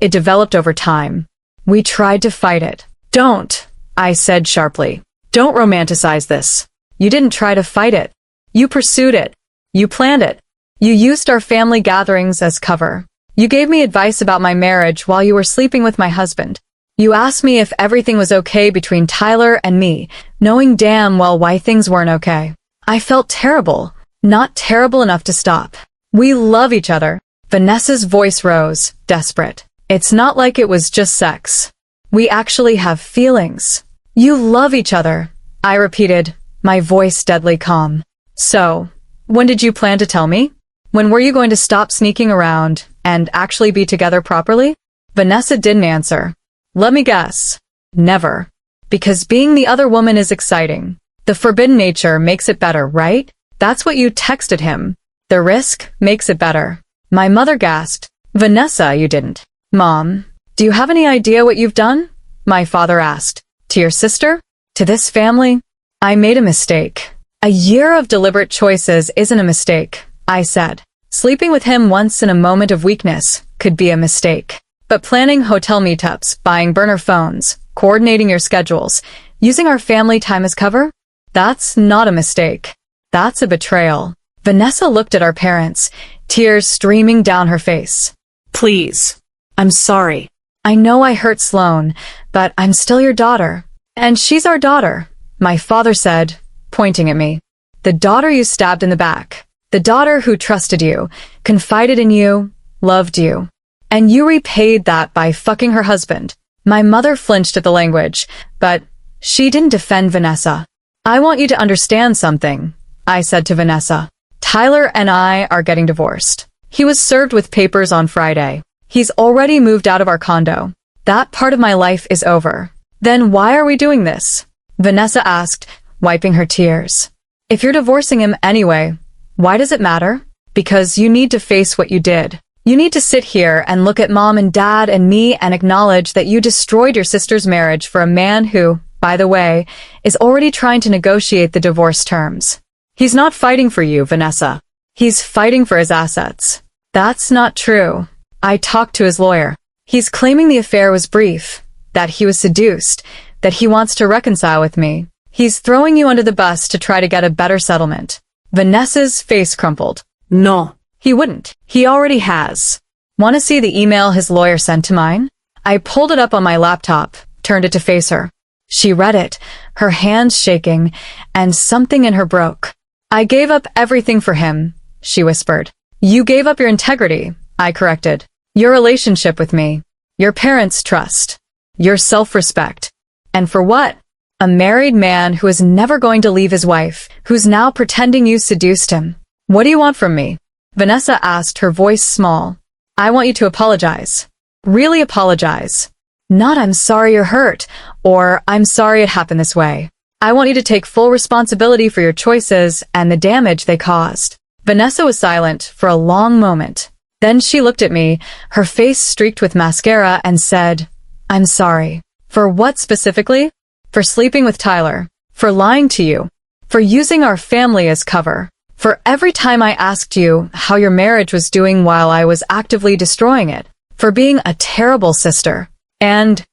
developed over time. We tried to fight it. Don't, I said sharply. Don't romanticize this. You didn't try to fight it. You pursued it. You planned it. You used our family gatherings as cover. You gave me advice about my marriage while you were sleeping with my husband. You asked me if everything was okay between Tyler and me, knowing damn well why things weren't okay. I felt terrible, not terrible enough to stop. We love each other. Vanessa's voice rose, desperate. It's not like it was just sex. We actually have feelings. You love each other, I repeated, my voice deadly calm. So, when did you plan to tell me? When were you going to stop sneaking around and actually be together properly? Vanessa didn't answer. Let me guess. Never. Because being the other woman is exciting. The forbidden nature makes it better, right? That's what you texted him. The risk makes it better. My mother gasped. Vanessa, you didn't. Mom, do you have any idea what you've done? My father asked. To your sister? To this family? I made a mistake. A year of deliberate choices isn't a mistake, I said. Sleeping with him once in a moment of weakness could be a mistake. But planning hotel meetups, buying burner phones, coordinating your schedules, using our family time as cover? That's not a mistake. That's a betrayal. Vanessa looked at our parents, tears streaming down her face. Please. I'm sorry. I know I hurt Sloan, but I'm still your daughter. And she's our daughter, my father said, pointing at me. The daughter you stabbed in the back. The daughter who trusted you, confided in you, loved you. And you repaid that by fucking her husband. My mother flinched at the language, but she didn't defend Vanessa. I want you to understand something, I said to Vanessa. Tyler and I are getting divorced. He was served with papers on Friday. He's already moved out of our condo. That part of my life is over. Then why are we doing this? Vanessa asked, wiping her tears. If you're divorcing him anyway, why does it matter? Because you need to face what you did. You need to sit here and look at mom and dad and me and acknowledge that you destroyed your sister's marriage for a man who, by the way, is already trying to negotiate the divorce terms. He's not fighting for you, Vanessa. He's fighting for his assets. That's not true. I talked to his lawyer. He's claiming the affair was brief, that he was seduced, that he wants to reconcile with me. He's throwing you under the bus to try to get a better settlement. Vanessa's face crumpled. No. He wouldn't. He already has. Want to see the email his lawyer sent to mine? I pulled it up on my laptop, turned it to face her. She read it, her hands shaking, and something in her broke. I gave up everything for him, she whispered. You gave up your integrity, I corrected. Your relationship with me. Your parents' trust. Your self-respect. And for what? A married man who is never going to leave his wife, who's now pretending you seduced him. What do you want from me? Vanessa asked, her voice small. I want you to apologize. Really apologize. Not I'm sorry you're hurt, or I'm sorry it happened this way. I want you to take full responsibility for your choices and the damage they caused. Vanessa was silent for a long moment. Then she looked at me, her face streaked with mascara, and said, "I'm sorry." "For what specifically?" "For sleeping with Tyler. For lying to you. For using our family as cover. For every time I asked you how your marriage was doing while I was actively destroying it. For being a terrible sister. And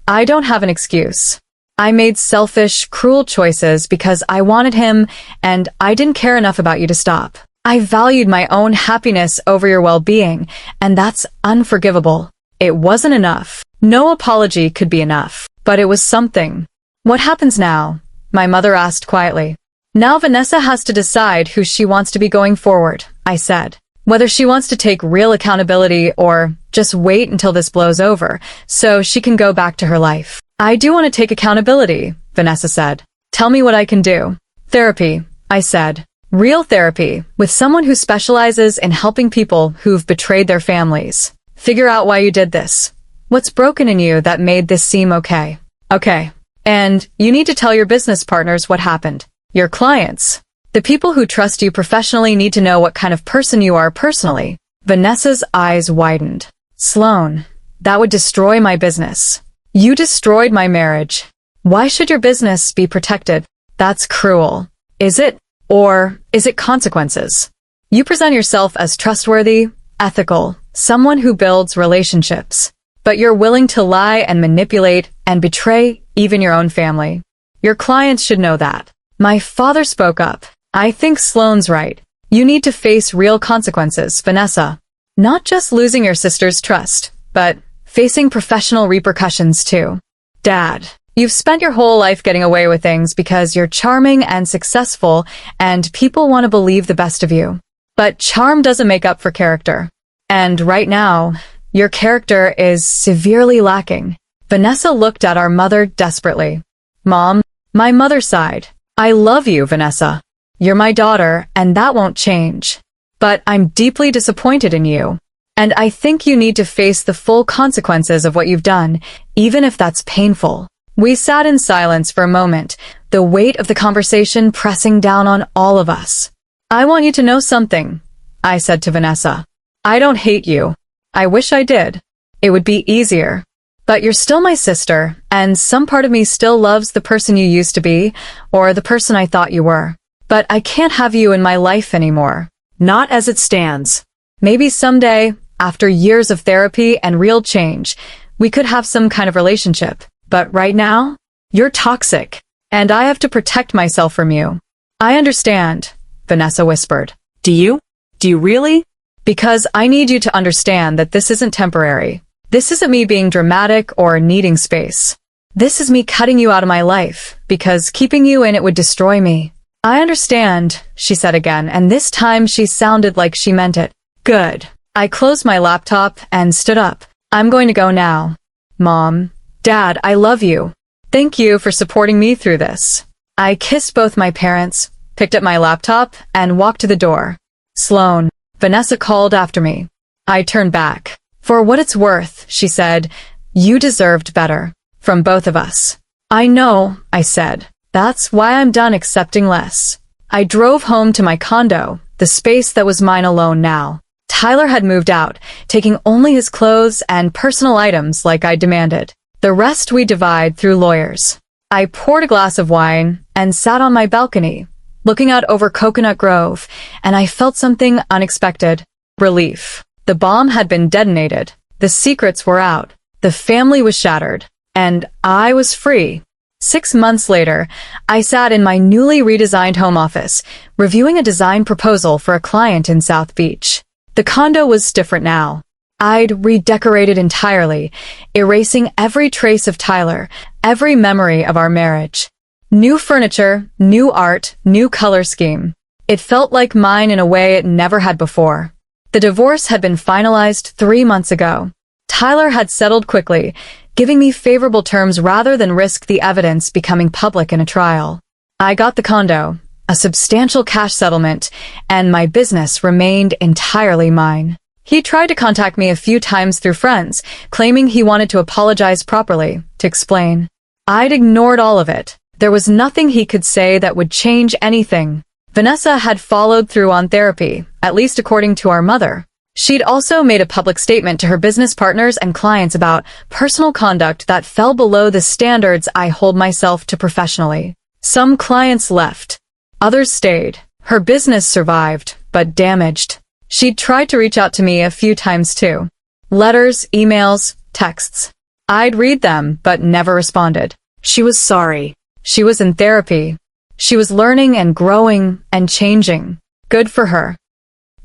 I don't have an excuse. I made selfish, cruel choices because I wanted him, and I didn't care enough about you to stop. I valued my own happiness over your well-being, and that's unforgivable. It wasn't enough. No apology could be enough. But it was something." "What happens now?" my mother asked quietly. "Now Vanessa has to decide who she wants to be going forward," I said. "Whether she wants to take real accountability or just wait until this blows over so she can go back to her life." "I do want to take accountability," Vanessa said. "Tell me what I can do." "Therapy," I said. "Real therapy, with someone who specializes in helping people who've betrayed their families. Figure out why you did this. What's broken in you that made this seem okay? Okay. And you need to tell your business partners what happened. Your clients. The people who trust you professionally need to know what kind of person you are personally." Vanessa's eyes widened. "Sloan, that would destroy my business. You destroyed my marriage. Why should your business be protected? That's cruel. Is it? Or is it consequences? You present yourself as trustworthy, ethical, someone who builds relationships. But you're willing to lie and manipulate and betray even your own family. Your clients should know that." My father spoke up. "I think Sloan's right. You need to face real consequences, Vanessa. Not just losing your sister's trust, but facing professional repercussions too. Dad, you've spent your whole life getting away with things because you're charming and successful and people want to believe the best of you. But charm doesn't make up for character. And right now, your character is severely lacking." Vanessa looked at our mother desperately. "Mom," my mother sighed. "I love you, Vanessa. You're my daughter, and that won't change. But I'm deeply disappointed in you. And I think you need to face the full consequences of what you've done, even if that's painful." We sat in silence for a moment, the weight of the conversation pressing down on all of us. "I want you to know something," I said to Vanessa. "I don't hate you. I wish I did. It would be easier. But you're still my sister, and some part of me still loves the person you used to be, or the person I thought you were. But I can't have you in my life anymore. Not as it stands. Maybe someday, after years of therapy and real change, we could have some kind of relationship. But right now, you're toxic, and I have to protect myself from you." "I understand," Vanessa whispered. "Do you? Do you really?" "Because I need you to understand that this isn't temporary. This isn't me being dramatic or needing space. This is me cutting you out of my life, because keeping you in it would destroy me." "I understand," she said again, and this time she sounded like she meant it. "Good." I closed my laptop and stood up. "I'm going to go now. Mom, Dad, I love you. Thank you for supporting me through this." I kissed both my parents, picked up my laptop, and walked to the door. "Sloan," Vanessa called after me. I turned back. "For what it's worth," she said, "you deserved better. From both of us." "I know," I said. "That's why I'm done accepting less." I drove home to my condo, the space that was mine alone now. Tyler had moved out, taking only his clothes and personal items like I demanded. The rest we divide through lawyers. I poured a glass of wine and sat on my balcony, looking out over Coconut Grove, and I felt something unexpected. Relief. The bomb had been detonated. The secrets were out. The family was shattered. And I was free. 6 months later, I sat in my newly redesigned home office, reviewing a design proposal for a client in South Beach. The condo was different now. I'd redecorated entirely, erasing every trace of Tyler, every memory of our marriage. New furniture, new art, new color scheme. It felt like mine in a way it never had before. The divorce had been finalized 3 months ago. Tyler had settled quickly, giving me favorable terms rather than risk the evidence becoming public in a trial. I got the condo, a substantial cash settlement, and my business remained entirely mine. He tried to contact me a few times through friends, claiming he wanted to apologize properly, to explain. I'd ignored all of it. There was nothing he could say that would change anything. Vanessa had followed through on therapy, at least according to our mother. She'd also made a public statement to her business partners and clients about personal conduct that fell below the standards I hold myself to professionally. Some clients left. Others stayed. Her business survived, but damaged. She'd tried to reach out to me a few times too. Letters, emails, texts. I'd read them, but never responded. She was sorry. She was in therapy. She was learning and growing and changing. Good for her.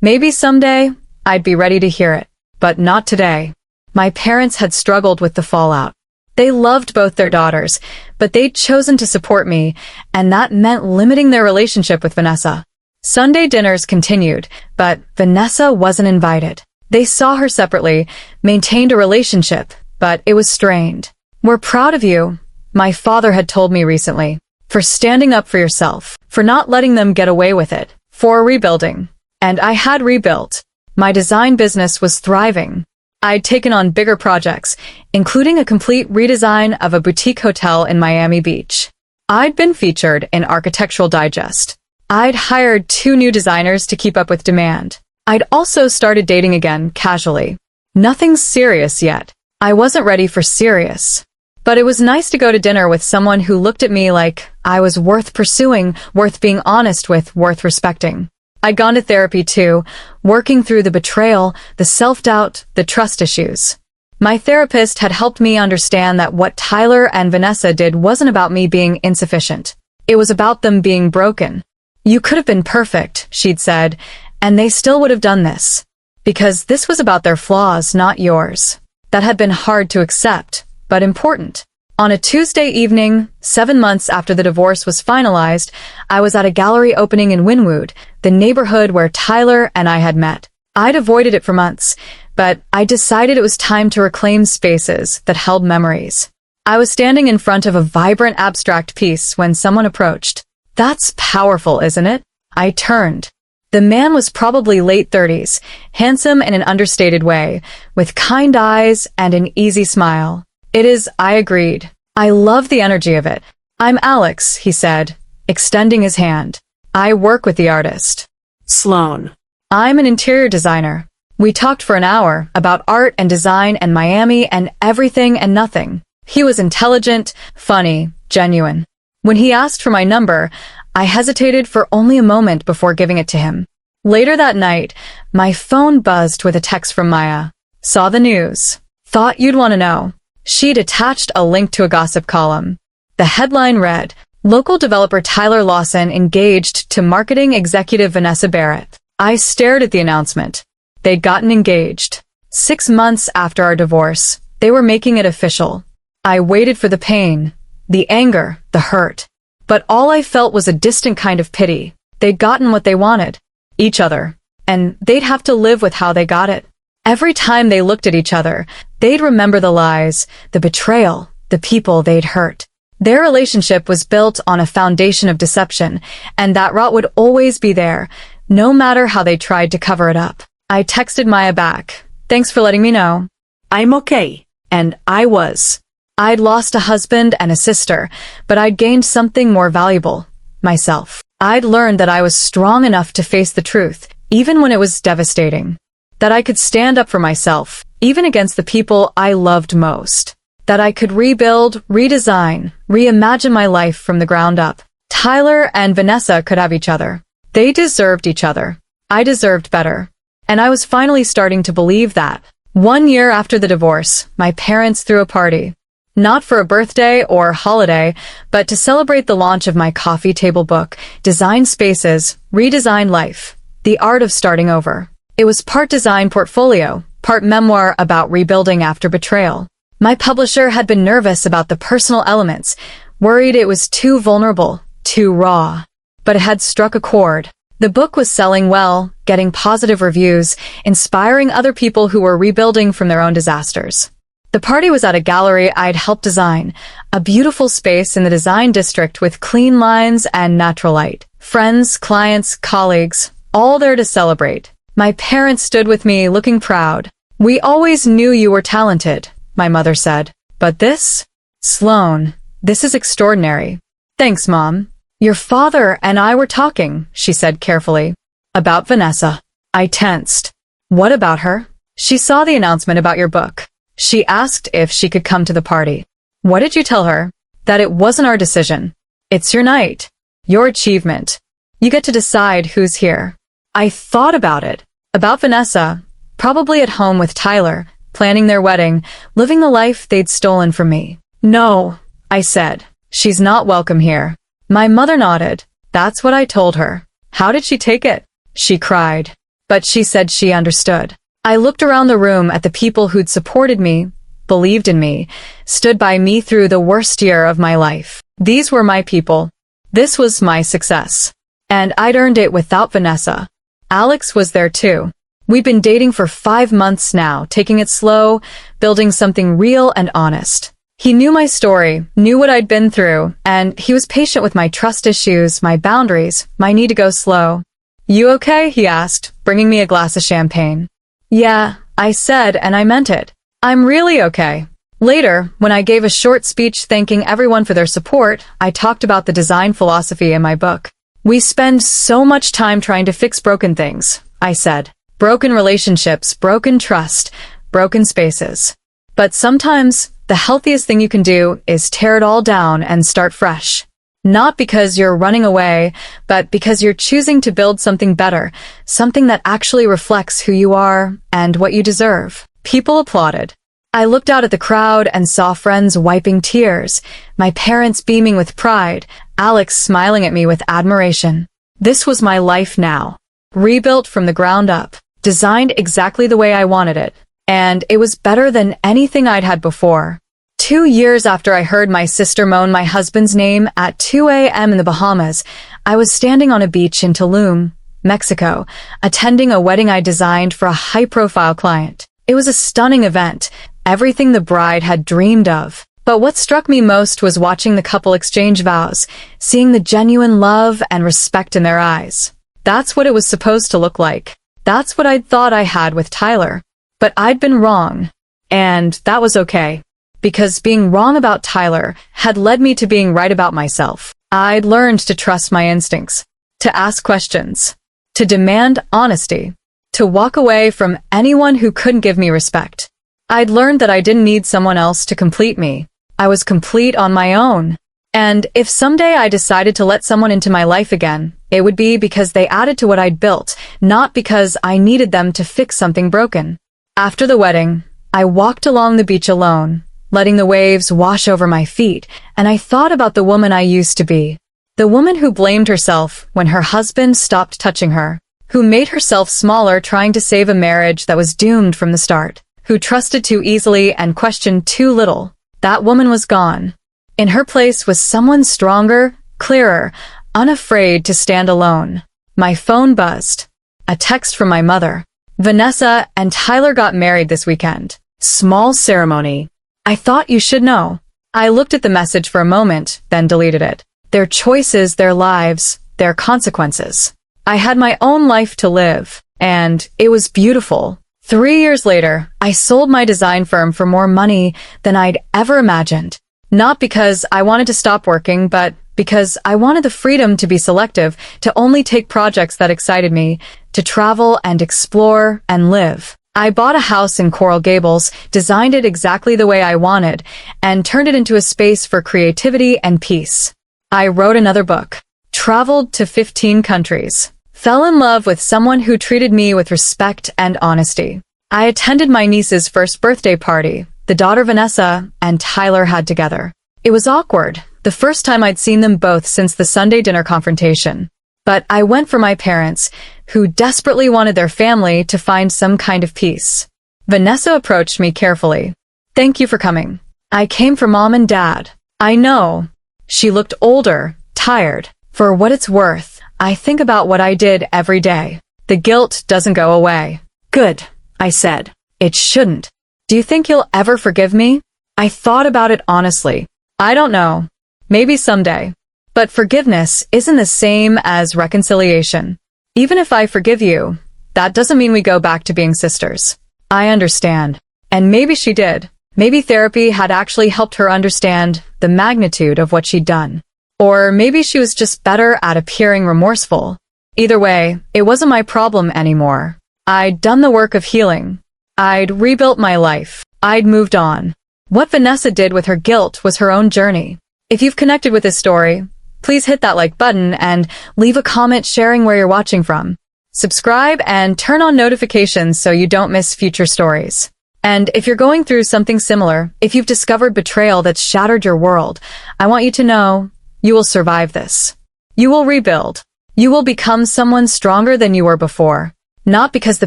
Maybe someday, I'd be ready to hear it, but not today. My parents had struggled with the fallout. They loved both their daughters, but they'd chosen to support me, and that meant limiting their relationship with Vanessa. Sunday dinners continued, but Vanessa wasn't invited. They saw her separately, maintained a relationship, but it was strained. "We're proud of you," my father had told me recently, "for standing up for yourself, for not letting them get away with it, for rebuilding." And I had rebuilt. My design business was thriving. I'd taken on bigger projects, including a complete redesign of a boutique hotel in Miami Beach. I'd been featured in Architectural Digest. I'd hired 2 new designers to keep up with demand. I'd also started dating again, casually. Nothing serious yet. I wasn't ready for serious. But it was nice to go to dinner with someone who looked at me like I was worth pursuing, worth being honest with, worth respecting. I'd gone to therapy too, working through the betrayal, the self-doubt, the trust issues. My therapist had helped me understand that what Tyler and Vanessa did wasn't about me being insufficient. It was about them being broken. "You could have been perfect," she'd said, "and they still would have done this. Because this was about their flaws, not yours." That had been hard to accept, but important. On a Tuesday evening, 7 months after the divorce was finalized, I was at a gallery opening in Wynwood, the neighborhood where Tyler and I had met. I'd avoided it for months, but I decided it was time to reclaim spaces that held memories. I was standing in front of a vibrant abstract piece when someone approached. "That's powerful, isn't it?" I turned. The man was probably late 30s, handsome in an understated way, with kind eyes and an easy smile. "It is," I agreed. "I love the energy of it." "I'm Alex," he said, extending his hand. "I work with the artist." Sloan. "I'm an interior designer." We talked for an hour about art and design and Miami and everything and nothing. He was intelligent, funny, genuine. When he asked for my number, I hesitated for only a moment before giving it to him. Later that night, my phone buzzed with a text from Maya. "Saw the news. Thought you'd want to know." She'd attached a link to a gossip column. The headline read, "Local developer Tyler Lawson engaged to marketing executive Vanessa Barrett." I stared at the announcement. They'd gotten engaged. 6 months after our divorce, they were making it official. I waited for the pain, the anger, the hurt. But all I felt was a distant kind of pity. They'd gotten what they wanted. Each other. And they'd have to live with how they got it. Every time they looked at each other, they'd remember the lies, the betrayal, the people they'd hurt. Their relationship was built on a foundation of deception, and that rot would always be there, no matter how they tried to cover it up. I texted Maya back. "Thanks for letting me know." "I'm okay." And I was. I'd lost a husband and a sister, but I'd gained something more valuable. Myself. I'd learned that I was strong enough to face the truth, even when it was devastating. That I could stand up for myself, even against the people I loved most. That I could rebuild, redesign, reimagine my life from the ground up. Tyler and Vanessa could have each other. They deserved each other. I deserved better. And I was finally starting to believe that. 1 year after the divorce, my parents threw a party. Not for a birthday or holiday, but to celebrate the launch of my coffee table book, Design Spaces, Redesign Life, The Art of Starting Over. It was part design portfolio, part memoir about rebuilding after betrayal. My publisher had been nervous about the personal elements, worried it was too vulnerable, too raw. But it had struck a chord. The book was selling well, getting positive reviews, inspiring other people who were rebuilding from their own disasters. The party was at a gallery I'd helped design, a beautiful space in the design district with clean lines and natural light. Friends, clients, colleagues, all there to celebrate. My parents stood with me, looking proud. "We always knew you were talented," my mother said. "But this? Sloan, this is extraordinary." "Thanks, Mom. Your father and I were talking, she said carefully. About Vanessa. I tensed. What about her? She saw the announcement about your book. She asked if she could come to the party. What did you tell her? That it wasn't our decision. It's your night. Your achievement. You get to decide who's here. I thought about it. About Vanessa. Probably at home with Tyler, planning their wedding, living the life they'd stolen from me. No, I said. She's not welcome here. My mother nodded. That's what I told her. How did she take it? She cried. But she said she understood. I looked around the room at the people who'd supported me, believed in me, stood by me through the worst year of my life. These were my people. This was my success. And I'd earned it without Vanessa. Alex was there too. We'd been dating for 5 months now, taking it slow, building something real and honest. He knew my story, knew what I'd been through, and he was patient with my trust issues, my boundaries, my need to go slow. You okay? He asked, bringing me a glass of champagne. Yeah, I said, and I meant it. I'm really okay. Later, when I gave a short speech thanking everyone for their support, I talked about the design philosophy in my book. We spend so much time trying to fix broken things, I said. Broken relationships, broken trust, broken spaces. But sometimes, the healthiest thing you can do is tear it all down and start fresh. Not because you're running away, but because you're choosing to build something better, something that actually reflects who you are and what you deserve. People applauded. I looked out at the crowd and saw friends wiping tears, my parents beaming with pride, Alex smiling at me with admiration. This was my life now. Rebuilt from the ground up, designed exactly the way I wanted it, and it was better than anything I'd had before. 2 years after I heard my sister moan my husband's name at 2 a.m. in the Bahamas, I was standing on a beach in Tulum, Mexico, attending a wedding I designed for a high-profile client. It was a stunning event, everything the bride had dreamed of. But what struck me most was watching the couple exchange vows, seeing the genuine love and respect in their eyes. That's what it was supposed to look like. That's what I'd thought I had with Tyler. But I'd been wrong. And that was okay. Because being wrong about Tyler had led me to being right about myself. I'd learned to trust my instincts, to ask questions, to demand honesty, to walk away from anyone who couldn't give me respect. I'd learned that I didn't need someone else to complete me. I was complete on my own. And if someday I decided to let someone into my life again, it would be because they added to what I'd built, not because I needed them to fix something broken. After the wedding, I walked along the beach alone, letting the waves wash over my feet, and I thought about the woman I used to be. The woman who blamed herself when her husband stopped touching her, who made herself smaller trying to save a marriage that was doomed from the start, who trusted too easily and questioned too little. That woman was gone. In her place was someone stronger, clearer, unafraid to stand alone. My phone buzzed. A text from my mother. Vanessa and Tyler got married this weekend. Small ceremony. I thought you should know. I looked at the message for a moment, then deleted it. Their choices, their lives, their consequences. I had my own life to live, and it was beautiful. 3 years later, I sold my design firm for more money than I'd ever imagined. Not because I wanted to stop working, but because I wanted the freedom to be selective, to only take projects that excited me, to travel and explore and live. I bought a house in Coral Gables, designed it exactly the way I wanted, and turned it into a space for creativity and peace. I wrote another book, traveled to 15 countries, fell in love with someone who treated me with respect and honesty. I attended my niece's first birthday party, the daughter Vanessa and Tyler had together. It was awkward, the first time I'd seen them both since the Sunday dinner confrontation. But I went for my parents, who desperately wanted their family to find some kind of peace. Vanessa approached me carefully. Thank you for coming. I came for Mom and Dad. I know. She looked older, tired. For what it's worth, I think about what I did every day. The guilt doesn't go away. Good, I said. It shouldn't. Do you think you'll ever forgive me? I thought about it honestly. I don't know. Maybe someday. But forgiveness isn't the same as reconciliation. Even if I forgive you, that doesn't mean we go back to being sisters. I understand. And maybe she did. Maybe therapy had actually helped her understand the magnitude of what she'd done. Or maybe she was just better at appearing remorseful. Either way, it wasn't my problem anymore. I'd done the work of healing. I'd rebuilt my life. I'd moved on. What Vanessa did with her guilt was her own journey. If you've connected with this story, please hit that like button and leave a comment sharing where you're watching from. Subscribe and turn on notifications so you don't miss future stories. And if you're going through something similar, if you've discovered betrayal that's shattered your world, I want you to know you will survive this. You will rebuild. You will become someone stronger than you were before. Not because the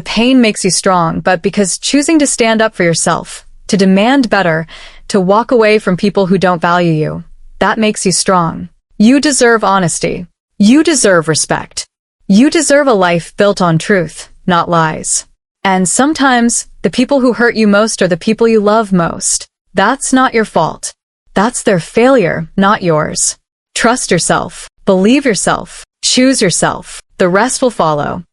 pain makes you strong, but because choosing to stand up for yourself, to demand better, to walk away from people who don't value you, that makes you strong. You deserve honesty. You deserve respect. You deserve a life built on truth, not lies. And sometimes, the people who hurt you most are the people you love most. That's not your fault. That's their failure, not yours. Trust yourself. Believe yourself. Choose yourself. The rest will follow.